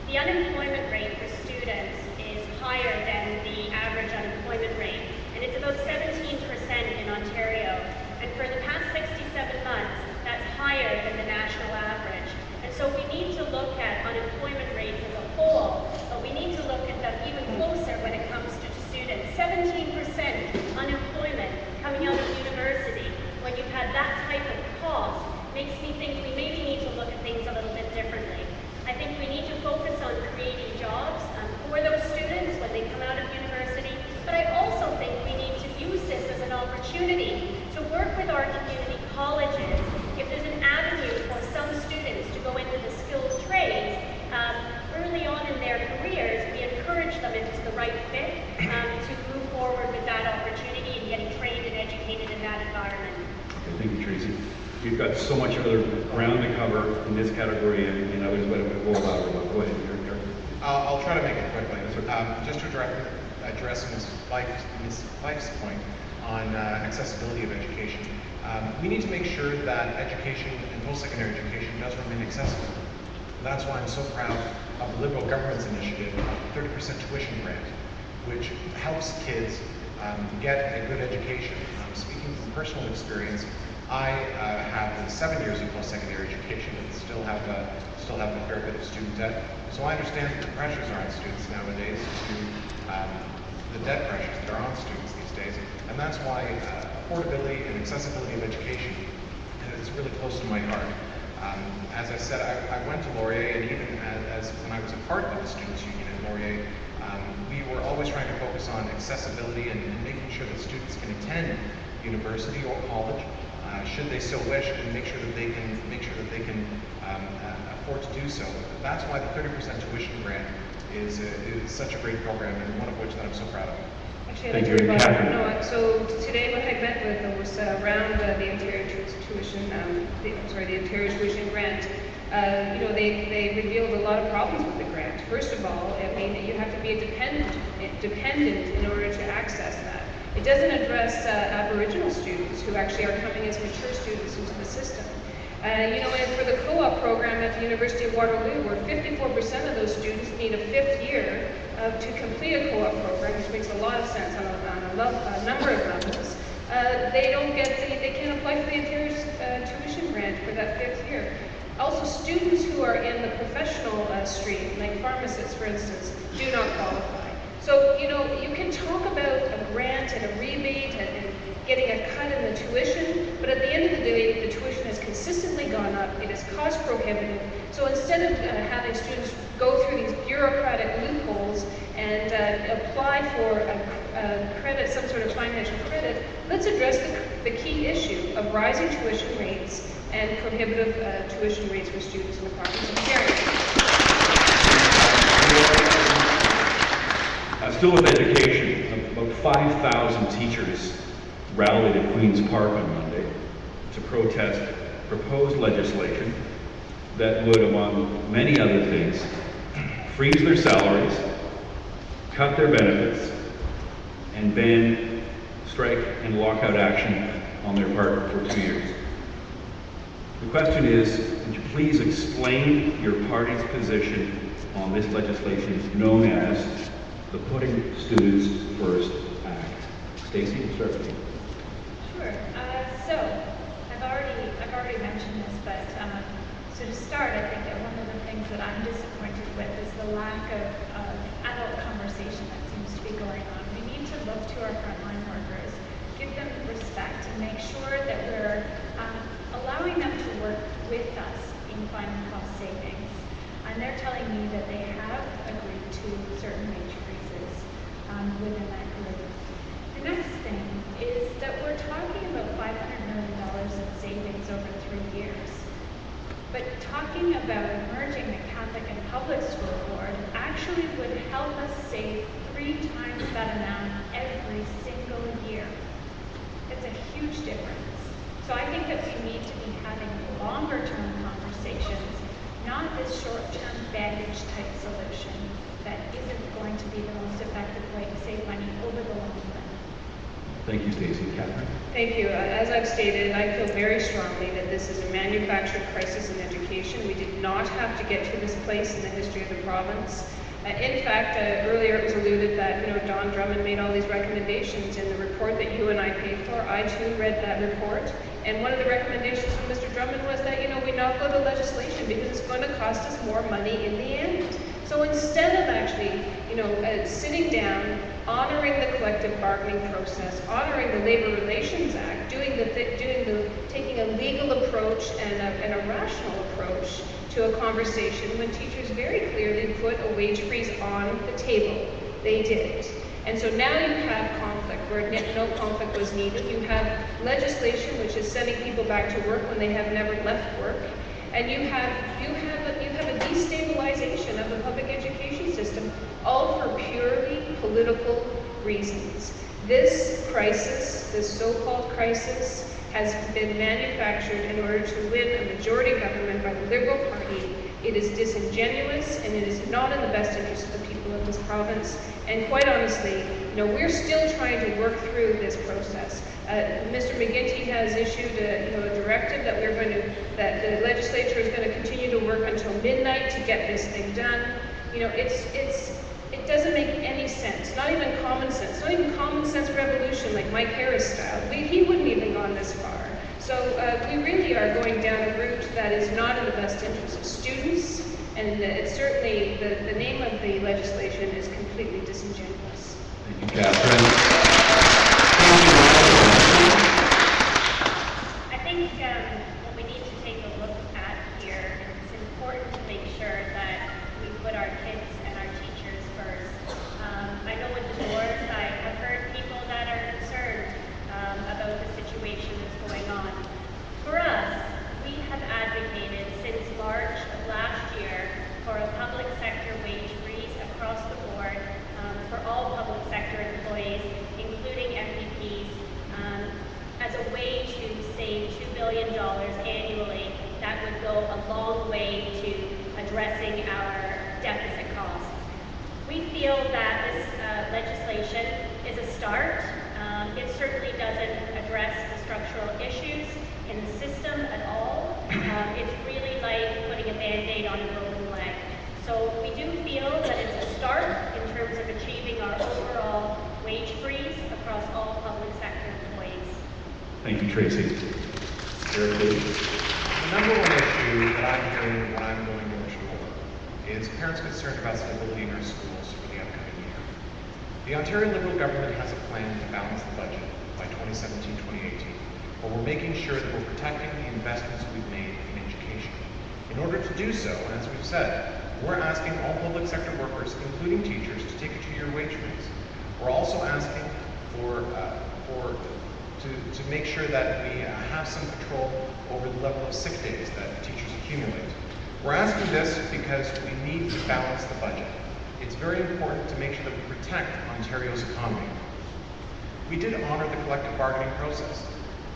The unemployment rate for students is higher than the average unemployment rate, and it's about 17% in Ontario. And for the past 67 months, that's higher than the national average. And so we need to look at unemployment rates as a whole, but we need to look at them even closer when it comes to students. 17% unemployment coming out of university, when you've had that type of cost, makes me think we maybe need to look at things a little bit differently. I think we need to focus on creating jobs for those students when they come out of university, but I also think we need to use this as an opportunity to work with our community colleges. If there's an avenue for some students to go into the skilled trades early on in their careers, we encourage them, if it's the right fit, to move forward with that opportunity and getting trained and educated in that environment. Okay, thank you, Tracy. We've got so much other ground to cover in this category and others, but we'll allow it. Go ahead. I'll try to make it quickly. Just to address Ms. Fife's point on accessibility of education. We need to make sure that education and post-secondary education does remain accessible. That's why I'm so proud of the Liberal government's initiative of 30% tuition grant, which helps kids get a good education. Speaking from personal experience, I have 7 years of post-secondary education and still have a fair bit of student debt. So I understand that the pressures are on students nowadays to the debt pressures that are on students these days, and that's why affordability and accessibility of education is really close to my heart. As I said, I went to Laurier, and even as when I was a part of the Students' Union at Laurier, we were always trying to focus on accessibility and making sure that students can attend university or college, should they so wish, and make sure that they can afford to do so. That's why the 30% tuition grant is such a great program, and one of which that I'm so proud of. Actually, Thank I'd you, like to Catherine. no, so today what I met with was around the Ontario tuition, the Ontario tuition grant. They revealed a lot of problems with the grant. First of all, I mean, you have to be dependent in order to access that. It doesn't address Aboriginal students who actually are coming as mature students into the system. And for the co-op program at the University of Waterloo, where 54% of those students need a 5th year to complete a co-op program, which makes a lot of sense on a number of levels, they can't apply for the Ontario tuition grant for that 5th year. Also, students who are in the professional stream, like pharmacists, for instance, do not qualify. So, you can talk about a grant and a rebate and getting a cut in the tuition, but at the end of the day, the tuition has consistently gone up. It is cost prohibitive. So instead of having students go through these bureaucratic loopholes and apply for a credit, some sort of financial credit, let's address the key issue of rising tuition rates and prohibitive tuition rates for students in the province of Ontario. Still with education, about 5,000 teachers rallied at Queen's Park on Monday to protest proposed legislation that would, among many other things, freeze their salaries, cut their benefits, and ban strike and lockout action on their part for 2 years. The question is, would you please explain your party's position on this legislation known as the Putting Students First Act? Stacey, we'll start with you. Sure. So I've already mentioned this, but so to start, I think that one of the things that I'm disappointed with is the lack of adult conversation that seems to be going on. We need to look to our frontline workers, give them respect, and make sure that we're allowing them to work with us in finding cost savings. And they're telling me that they have agreed to certain wage freezes within that group. The next thing is that we're talking about $500 million in savings over 3 years. But talking about merging the Catholic and public school board actually would help us save 3 times that amount every single year. It's a huge difference. So I think that we need to be having longer term conversations not this short-term bandage type solution that isn't going to be the most effective way to save money over the long run. Thank you, Stacey. Catherine? Thank you. As I've stated, I feel very strongly that this is a manufactured crisis in education. We did not have to get to this place in the history of the province. In fact, earlier it was alluded that, Don Drummond made all these recommendations in the report that you and I paid for. I too read that report. And one of the recommendations from Mr. Drummond was that, we not go to legislation because it's going to cost us more money in the end. So instead of actually, sitting down, honoring the collective bargaining process, honoring the Labor Relations Act, taking a legal approach and a rational approach to a conversation when teachers very clearly put a wage freeze on the table. They did. And so now you have conflict where no conflict was needed. You have legislation which is sending people back to work when they have never left work. And you have a destabilization of the public education system, all for purely political reasons. This crisis, this so-called crisis, has been manufactured in order to win a majority government by the Liberal Party. It is disingenuous and it is not in the best interest of the people of this province. And quite honestly, we're still trying to work through this process. Mr. McGuinty has issued a directive that that the legislature is going to continue to work until midnight to get this thing done. It doesn't make any sense, not even common sense, not even common sense revolution like Mike Harris style. He wouldn't even gone this far. So we really are going down a route that is not in the best interest of students, and it's certainly, the name of the legislation is completely disingenuous. Thank you, Catherine. I think what we need to take a look at here, it's important to make sure that we put our kids and our teachers first. I know with the doors, I have heard people that are concerned about the situation that's going on. For us, we have advocated since March of last year for a public sector wage freeze across the board for all public sector employees, including MPPs, as a way to save $2 billion annually. That would go a long way to addressing our deficit costs. We feel that this legislation is a start. It certainly doesn't address the structural issues in the system at all. It's really like putting a Band-Aid on a broken leg. So we do feel that it's a start in terms of achieving our overall wage freeze across all public sector employees. Thank you, Tracy. Eric, please. The number one issue that I'm hearing when I'm going door to door is parents concerned about stability in our schools for the upcoming year. The Ontario Liberal government has a plan to balance the budget by 2017-2018, but we're making sure that we're protecting the investments we've made in education. In order to do so, and as we've said, we're asking all public sector workers, including teachers, to take a 2-year wage freeze. We're also asking to make sure that we have some control over the level of sick days that teachers accumulate. We're asking this because we need to balance the budget. It's very important to make sure that we protect Ontario's economy. We did honor the collective bargaining process.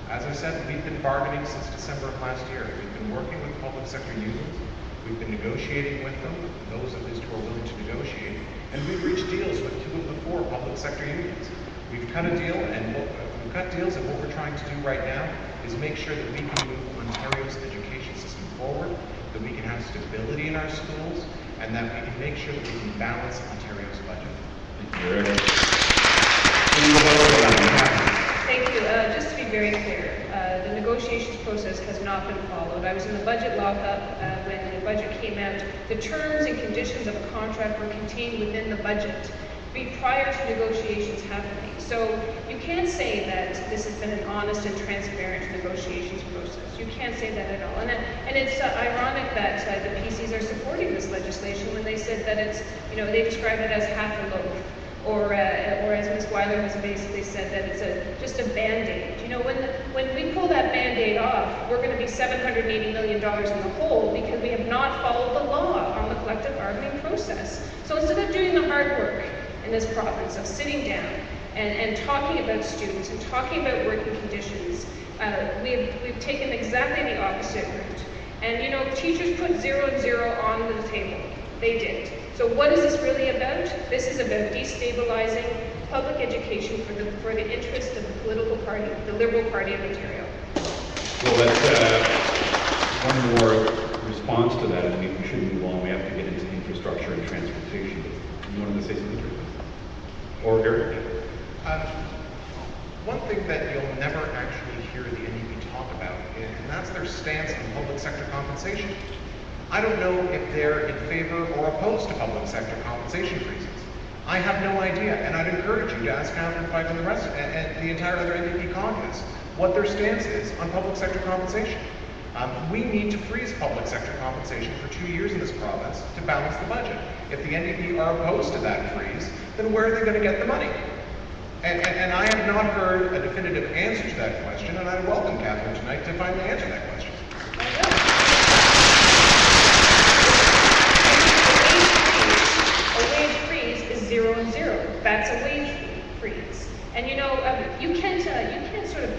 As I said, we've been bargaining since December of last year. We've been working with public sector unions. We've been negotiating with them, those at least who are willing to negotiate, and we've reached deals with 2 of the 4 public sector unions. We've cut a deal, and what we're trying to do right now is make sure that we can move Ontario's education system forward, that we can have stability in our schools, and that we can make sure that we can balance Ontario's budget. Thank you, Eric. Thank you. Just to be very clear, the negotiations process has not been followed. I was in the budget lockup when the budget came out. The terms and conditions of a contract were contained within the budget prior to negotiations happening. So you can't say that this has been an honest and transparent negotiations process. You can't say that at all. And it's ironic that the PCs are supporting this legislation when they said that it's, they described it as half a loaf. Or as Ms. Weiler has basically said, that it's just a Band-Aid. When we pull that Band-Aid off, we're going to be $780 million in the hole because we have not followed the law on the collective bargaining process. So instead of doing the hard work in this province of sitting down and talking about students and talking about working conditions, we've taken exactly the opposite route. And you know, teachers put 0 and 0 on the table. They did. So what is this really about? This is about destabilizing public education for the interest of the political party, the Liberal Party of Ontario. Well, that's one more response to that, and we should move on. We have to get into infrastructure and transportation. You wanted to say something? Or Eric? One thing that you'll never actually hear the NDP talk about, and that's their stance on public sector compensation. I don't know if they're in favor or opposed to public sector compensation freezes. I have no idea, and I'd encourage you to ask Catherine Fife and the rest, and the entire other NDP caucus, what their stance is on public sector compensation. We need to freeze public sector compensation for 2 years in this province to balance the budget. If the NDP are opposed to that freeze, then where are they going to get the money? And I have not heard a definitive answer to that question, and I welcome Catherine tonight to finally answer that question. A wage freeze is 0 and 0. That's a wage freeze. And you know, you can't sort of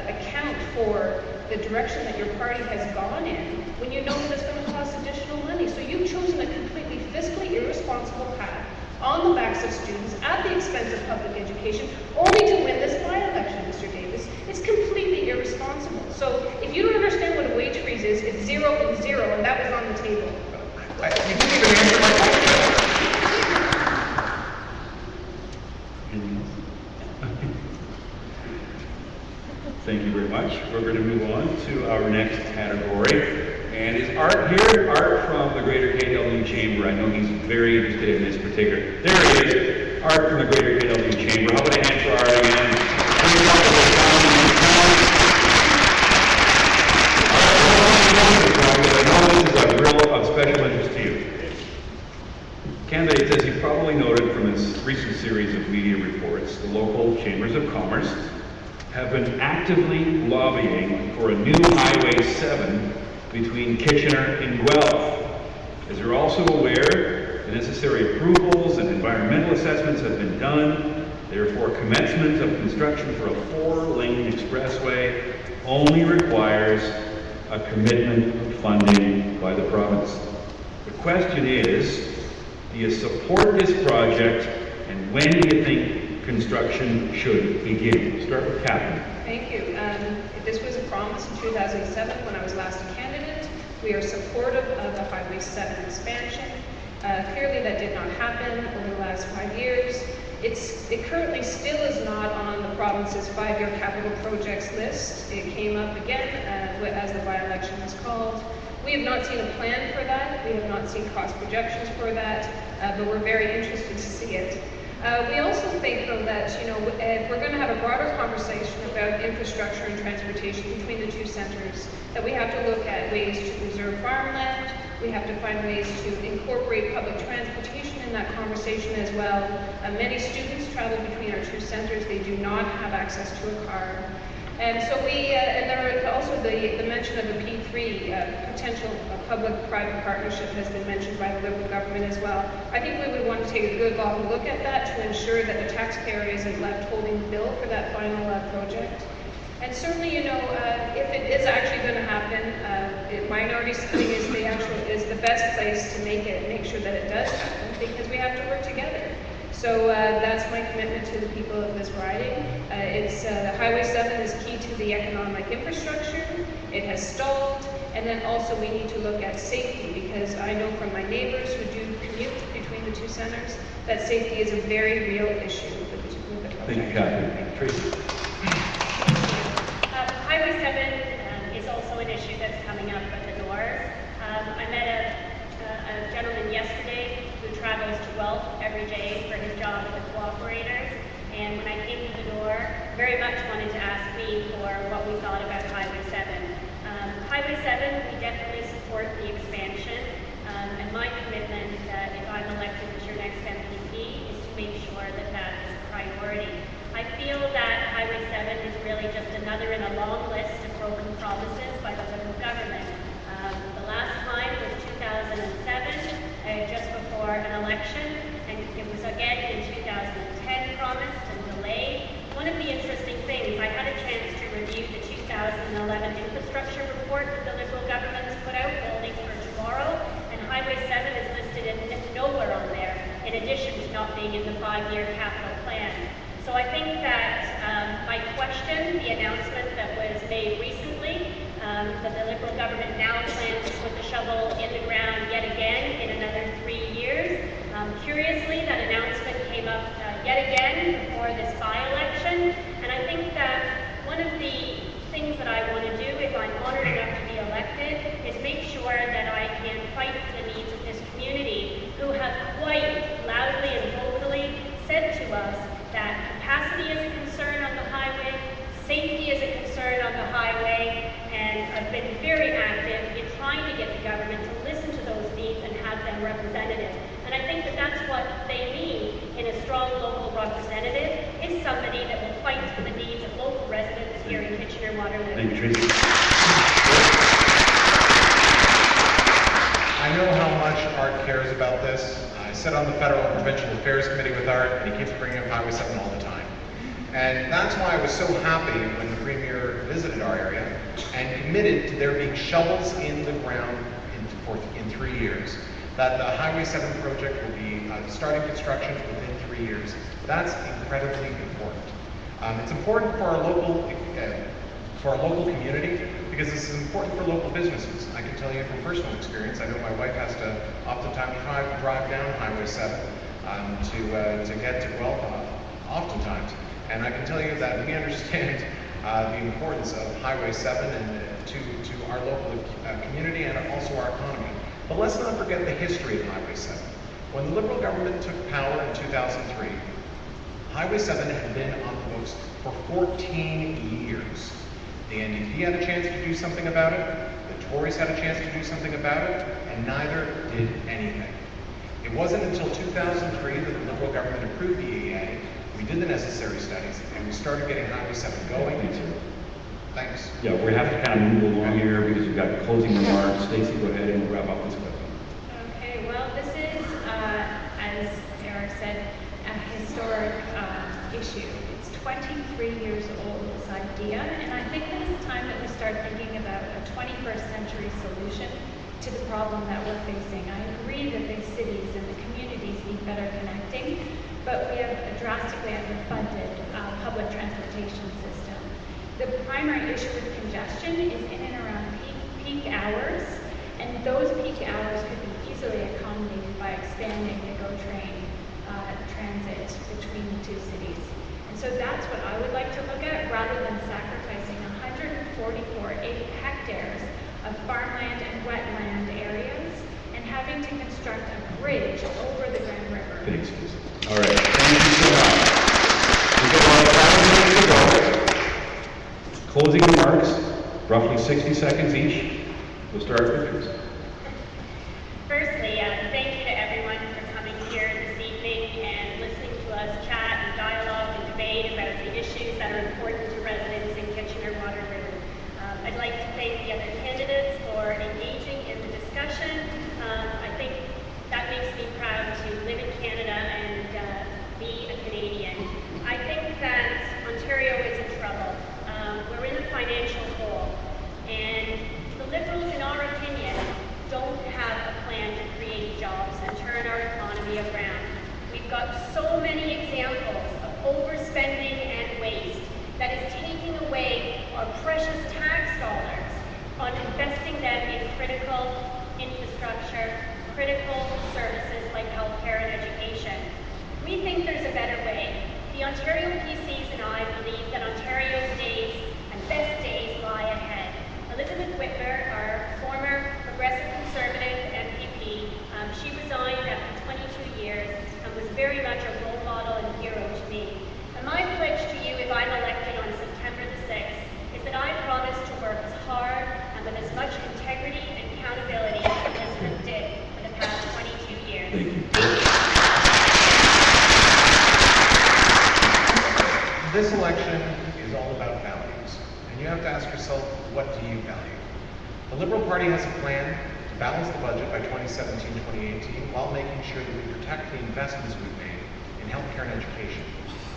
account for the direction that your party has gone in when you know that it's going to cost additional money. So you've chosen a completely fiscally irresponsible path on the backs of students at the expense of public education, only to win this by-election, Mr. Davis. It's completely irresponsible. So if you don't understand what a wage freeze is, it's 0 and 0, and that was on the table. You didn't even answer my question. Thank you very much. We're going to move on to our next category. And is Art here? Art from the Greater KW Chamber. I know he's very interested in this particular. There he is. Art from the Greater KW Chamber. How about a hand for Art again? I know this is a real of special interest to you. Candidate says he probably noted from his recent series of media reports, the local chambers of commerce have been actively lobbying for a new Highway 7 between Kitchener and Guelph. As you're also aware, the necessary approvals and environmental assessments have been done. Therefore, commencement of construction for a 4-lane expressway only requires a commitment of funding by the province. The question is, do you support this project, and when do you think construction should begin? Start with Catherine. Thank you. This was a promise in 2007 when I was last a candidate. We are supportive of the Highway 7 expansion. Clearly that did not happen over the last 5 years. It currently still is not on the province's 5-year capital projects list. It came up again as the by-election was called. We have not seen a plan for that. We have not seen cost projections for that, but we're very interested to see it. We also think, though, that if we're going to have a broader conversation about infrastructure and transportation between the two centres, that we have to look at ways to preserve farmland. We have to find ways to incorporate public transportation in that conversation as well. Many students travel between our two centres. They do not have access to a car. And so and there are also the mention of a P3, potential public-private partnership has been mentioned by the Liberal government as well. I think we would want to take a good long look at that to ensure that the taxpayer isn't left holding the bill for that final project. And certainly, if it is actually going to happen, minority spending is the best place to make sure that it does happen, because we have to work together. So that's my commitment to the people of this riding. Highway 7 is key to the economic infrastructure. It has stalled, and then also we need to look at safety, because I know from my neighbors who do commute between the two centres that safety is a very real issue with the project. Thank you, Catherine. Tracy. Highway 7 is also an issue that's coming up at the door. I met a gentleman yesterday who travels to Guelph every day for his job with the cooperators, and when I came to the door, very much wanted to ask me for what we thought about Highway 7. Highway 7, we definitely support the expansion, and my commitment if I'm elected as your next MPP is to make sure that that is a priority. I feel that Highway 7 is really just another in a long list of broken promises by the Liberal government. The last time was 2007, just before an election, and it was again in 2010 promised and delayed. One of the interesting things, I had a chance to review the 2011 infrastructure report that the Liberal government's put out, Building for Tomorrow, and Highway 7 is listed in nowhere on there, in addition to not being in the 5-year capital plan. So I think that my question, the announcement that was made recently, that the Liberal government now plans to put the shovel in the ground yet again in another 3 years. Curiously, that announcement came up yet again before this by-election, and I think that one of the things that I want to do, if I'm honored enough to be elected, is make sure that I can fight for the needs of this community, who have quite loudly and vocally said to us that capacity is a concern on the highway, safety is a concern on the highway, and I've been very active in trying to get the government to listen to those needs and have them represented. And I think that that's what they need in a strong local representative, is somebody that will fight for the needs of local residents here in Kitchener-Waterloo. Thank you, Tracy. I know how much Art cares about this. I sit on the Federal and Provincial Affairs Committee with Art, and he keeps bringing up Highway 7 all the time. And that's why I was so happy when the Premier visited our area and committed to there being shovels in the ground in 3 years. That the Highway 7 project will be starting construction within 3 years. That's incredibly important. It's important for our local community, because this is important for local businesses. I can tell you from personal experience, I know my wife has to oftentimes drive down Highway 7 to get to Guelph, oftentimes. And I can tell you that we understand the importance of Highway 7 and to our local community and also our economy. But let's not forget the history of Highway 7. When the Liberal government took power in 2003, Highway 7 had been on the books for 14 years. The NDP had a chance to do something about it, the Tories had a chance to do something about it, and neither did anything. It wasn't until 2003 that the Liberal government approved the EA, we did the necessary studies, and we started getting Highway 7 going. Thanks. Yeah, we have to kind of move along here because we've got closing remarks. Stacey, go ahead and wrap up this question. Okay, well, this is, as Eric said, a historic issue. It's 23 years old, this idea, and I think that it's time that we start thinking about a 21st century solution to the problem that we're facing. I agree that the cities and the communities need better connecting, but we have a drastically underfunded public transportation system. The primary issue with congestion is in and around peak hours, and those peak hours could be easily accommodated by expanding the GO train transit between the two cities. And so that's what I would like to look at, rather than sacrificing 144 hectares of farmland and wetland areas and having to construct a bridge over the Grand River. Thanks, Stacey. All right, thank you so much. We've got about 5 minutes to go. Closing remarks, roughly 60 seconds each. We'll start with yours. Firstly, thank you to everyone for coming here this evening and listening to us chat and dialogue and debate about the issues that are important to residents in Kitchener-Waterloo. I'd like to thank the other candidates for engaging in the discussion. I think that makes me proud to live in Canada and be a Canadian. I think that Ontario is in trouble. We're in a financial hole, and the Liberals, in our opinion, don't have a plan to create jobs and turn our economy around. We've got so many examples of overspending and waste that is taking away our precious tax dollars on investing them in critical infrastructure, critical services like healthcare and education. We think there's a better way. The Ontario PCs and I believe that Ontario's days and best days lie ahead. Elizabeth Whitmer, our former Progressive Conservative MPP, she resigned after 22 years and was very much a role model and hero to me. And my pledge to you, if I'm elected on September the 6th, is that I promise to work as hard and with as much integrity and accountability as Elizabeth did for the past 22 years. Thank you. This election is all about values, and you have to ask yourself, what do you value? The Liberal Party has a plan to balance the budget by 2017-2018 while making sure that we protect the investments we've made in healthcare and education.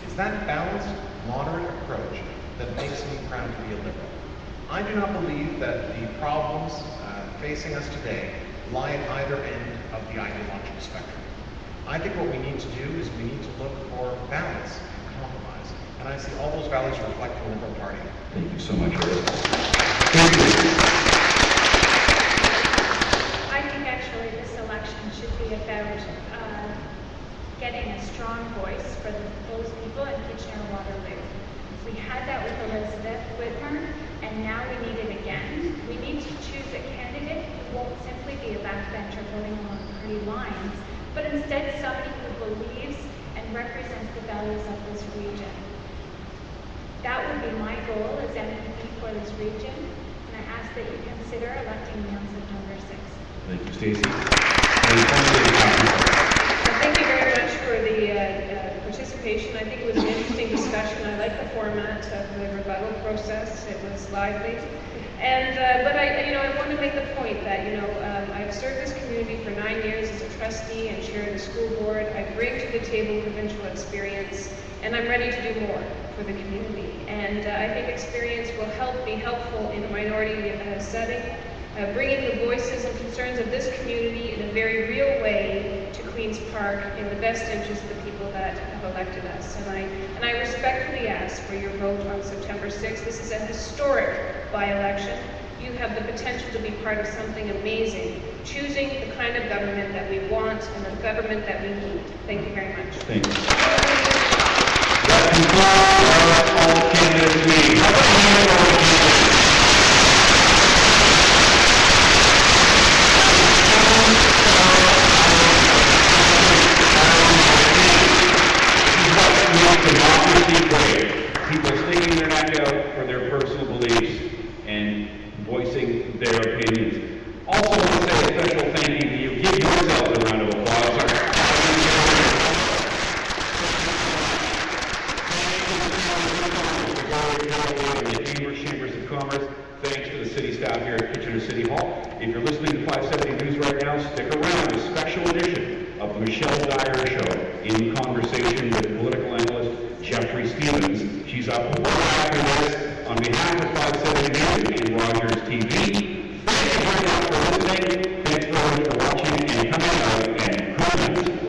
It's that balanced, moderate approach that makes me proud to be a Liberal. I do not believe that the problems facing us today lie at either end of the ideological spectrum. I think what we need to do is we need to look for balance and compromise. And I see all those values reflected in the Liberal Party. Thank you so much, Eric. Thank you. I think actually this election should be about getting a strong voice for those people in Kitchener-Waterloo. We had that with Elizabeth Whitmer, and now we need it again. We need to choose a candidate who won't simply be a backbencher voting along party lines, but instead somebody who believes and represents the values of this region. That would be my goal as MP for this region, and I ask that you consider electing me on September 6th. Thank you, Stacey. Thank you very much for the participation. I think it was an interesting discussion. I like the format of the rebuttal process. It was lively. And, but I want to make the point that, I've served this community for 9 years as a trustee and chair of the school board. I bring to the table provincial experience, and I'm ready to do more for the community. And I think experience will be helpful in a minority setting, bringing the voices and concerns of this community in a very real way to Queen's Park in the best interest of the people that have elected us. And I respectfully ask for your vote on September 6th. This is a historic by-election. You have the potential to be part of something amazing, choosing the kind of government that we want and the government that we need. Thank you very much. Thank you. That concludes our all candidates meeting. How about you, all candidates? Democracy great. People sticking their neck out for their personal beliefs and voicing their opinions. Also want to say a special thank you to you. Give yourselves a round of applause. The Chambers of Commerce. Thanks to the city staff here at Kitchener City Hall. If you're listening to 570 News right now, stick around. A special edition of the Michelle Dyer Show in conversation with political analyst Jeffrey Stevens. She's up right after this. On behalf of 570 News and Rogers TV, thank you very much for listening. Thanks very much for watching and coming out and comment.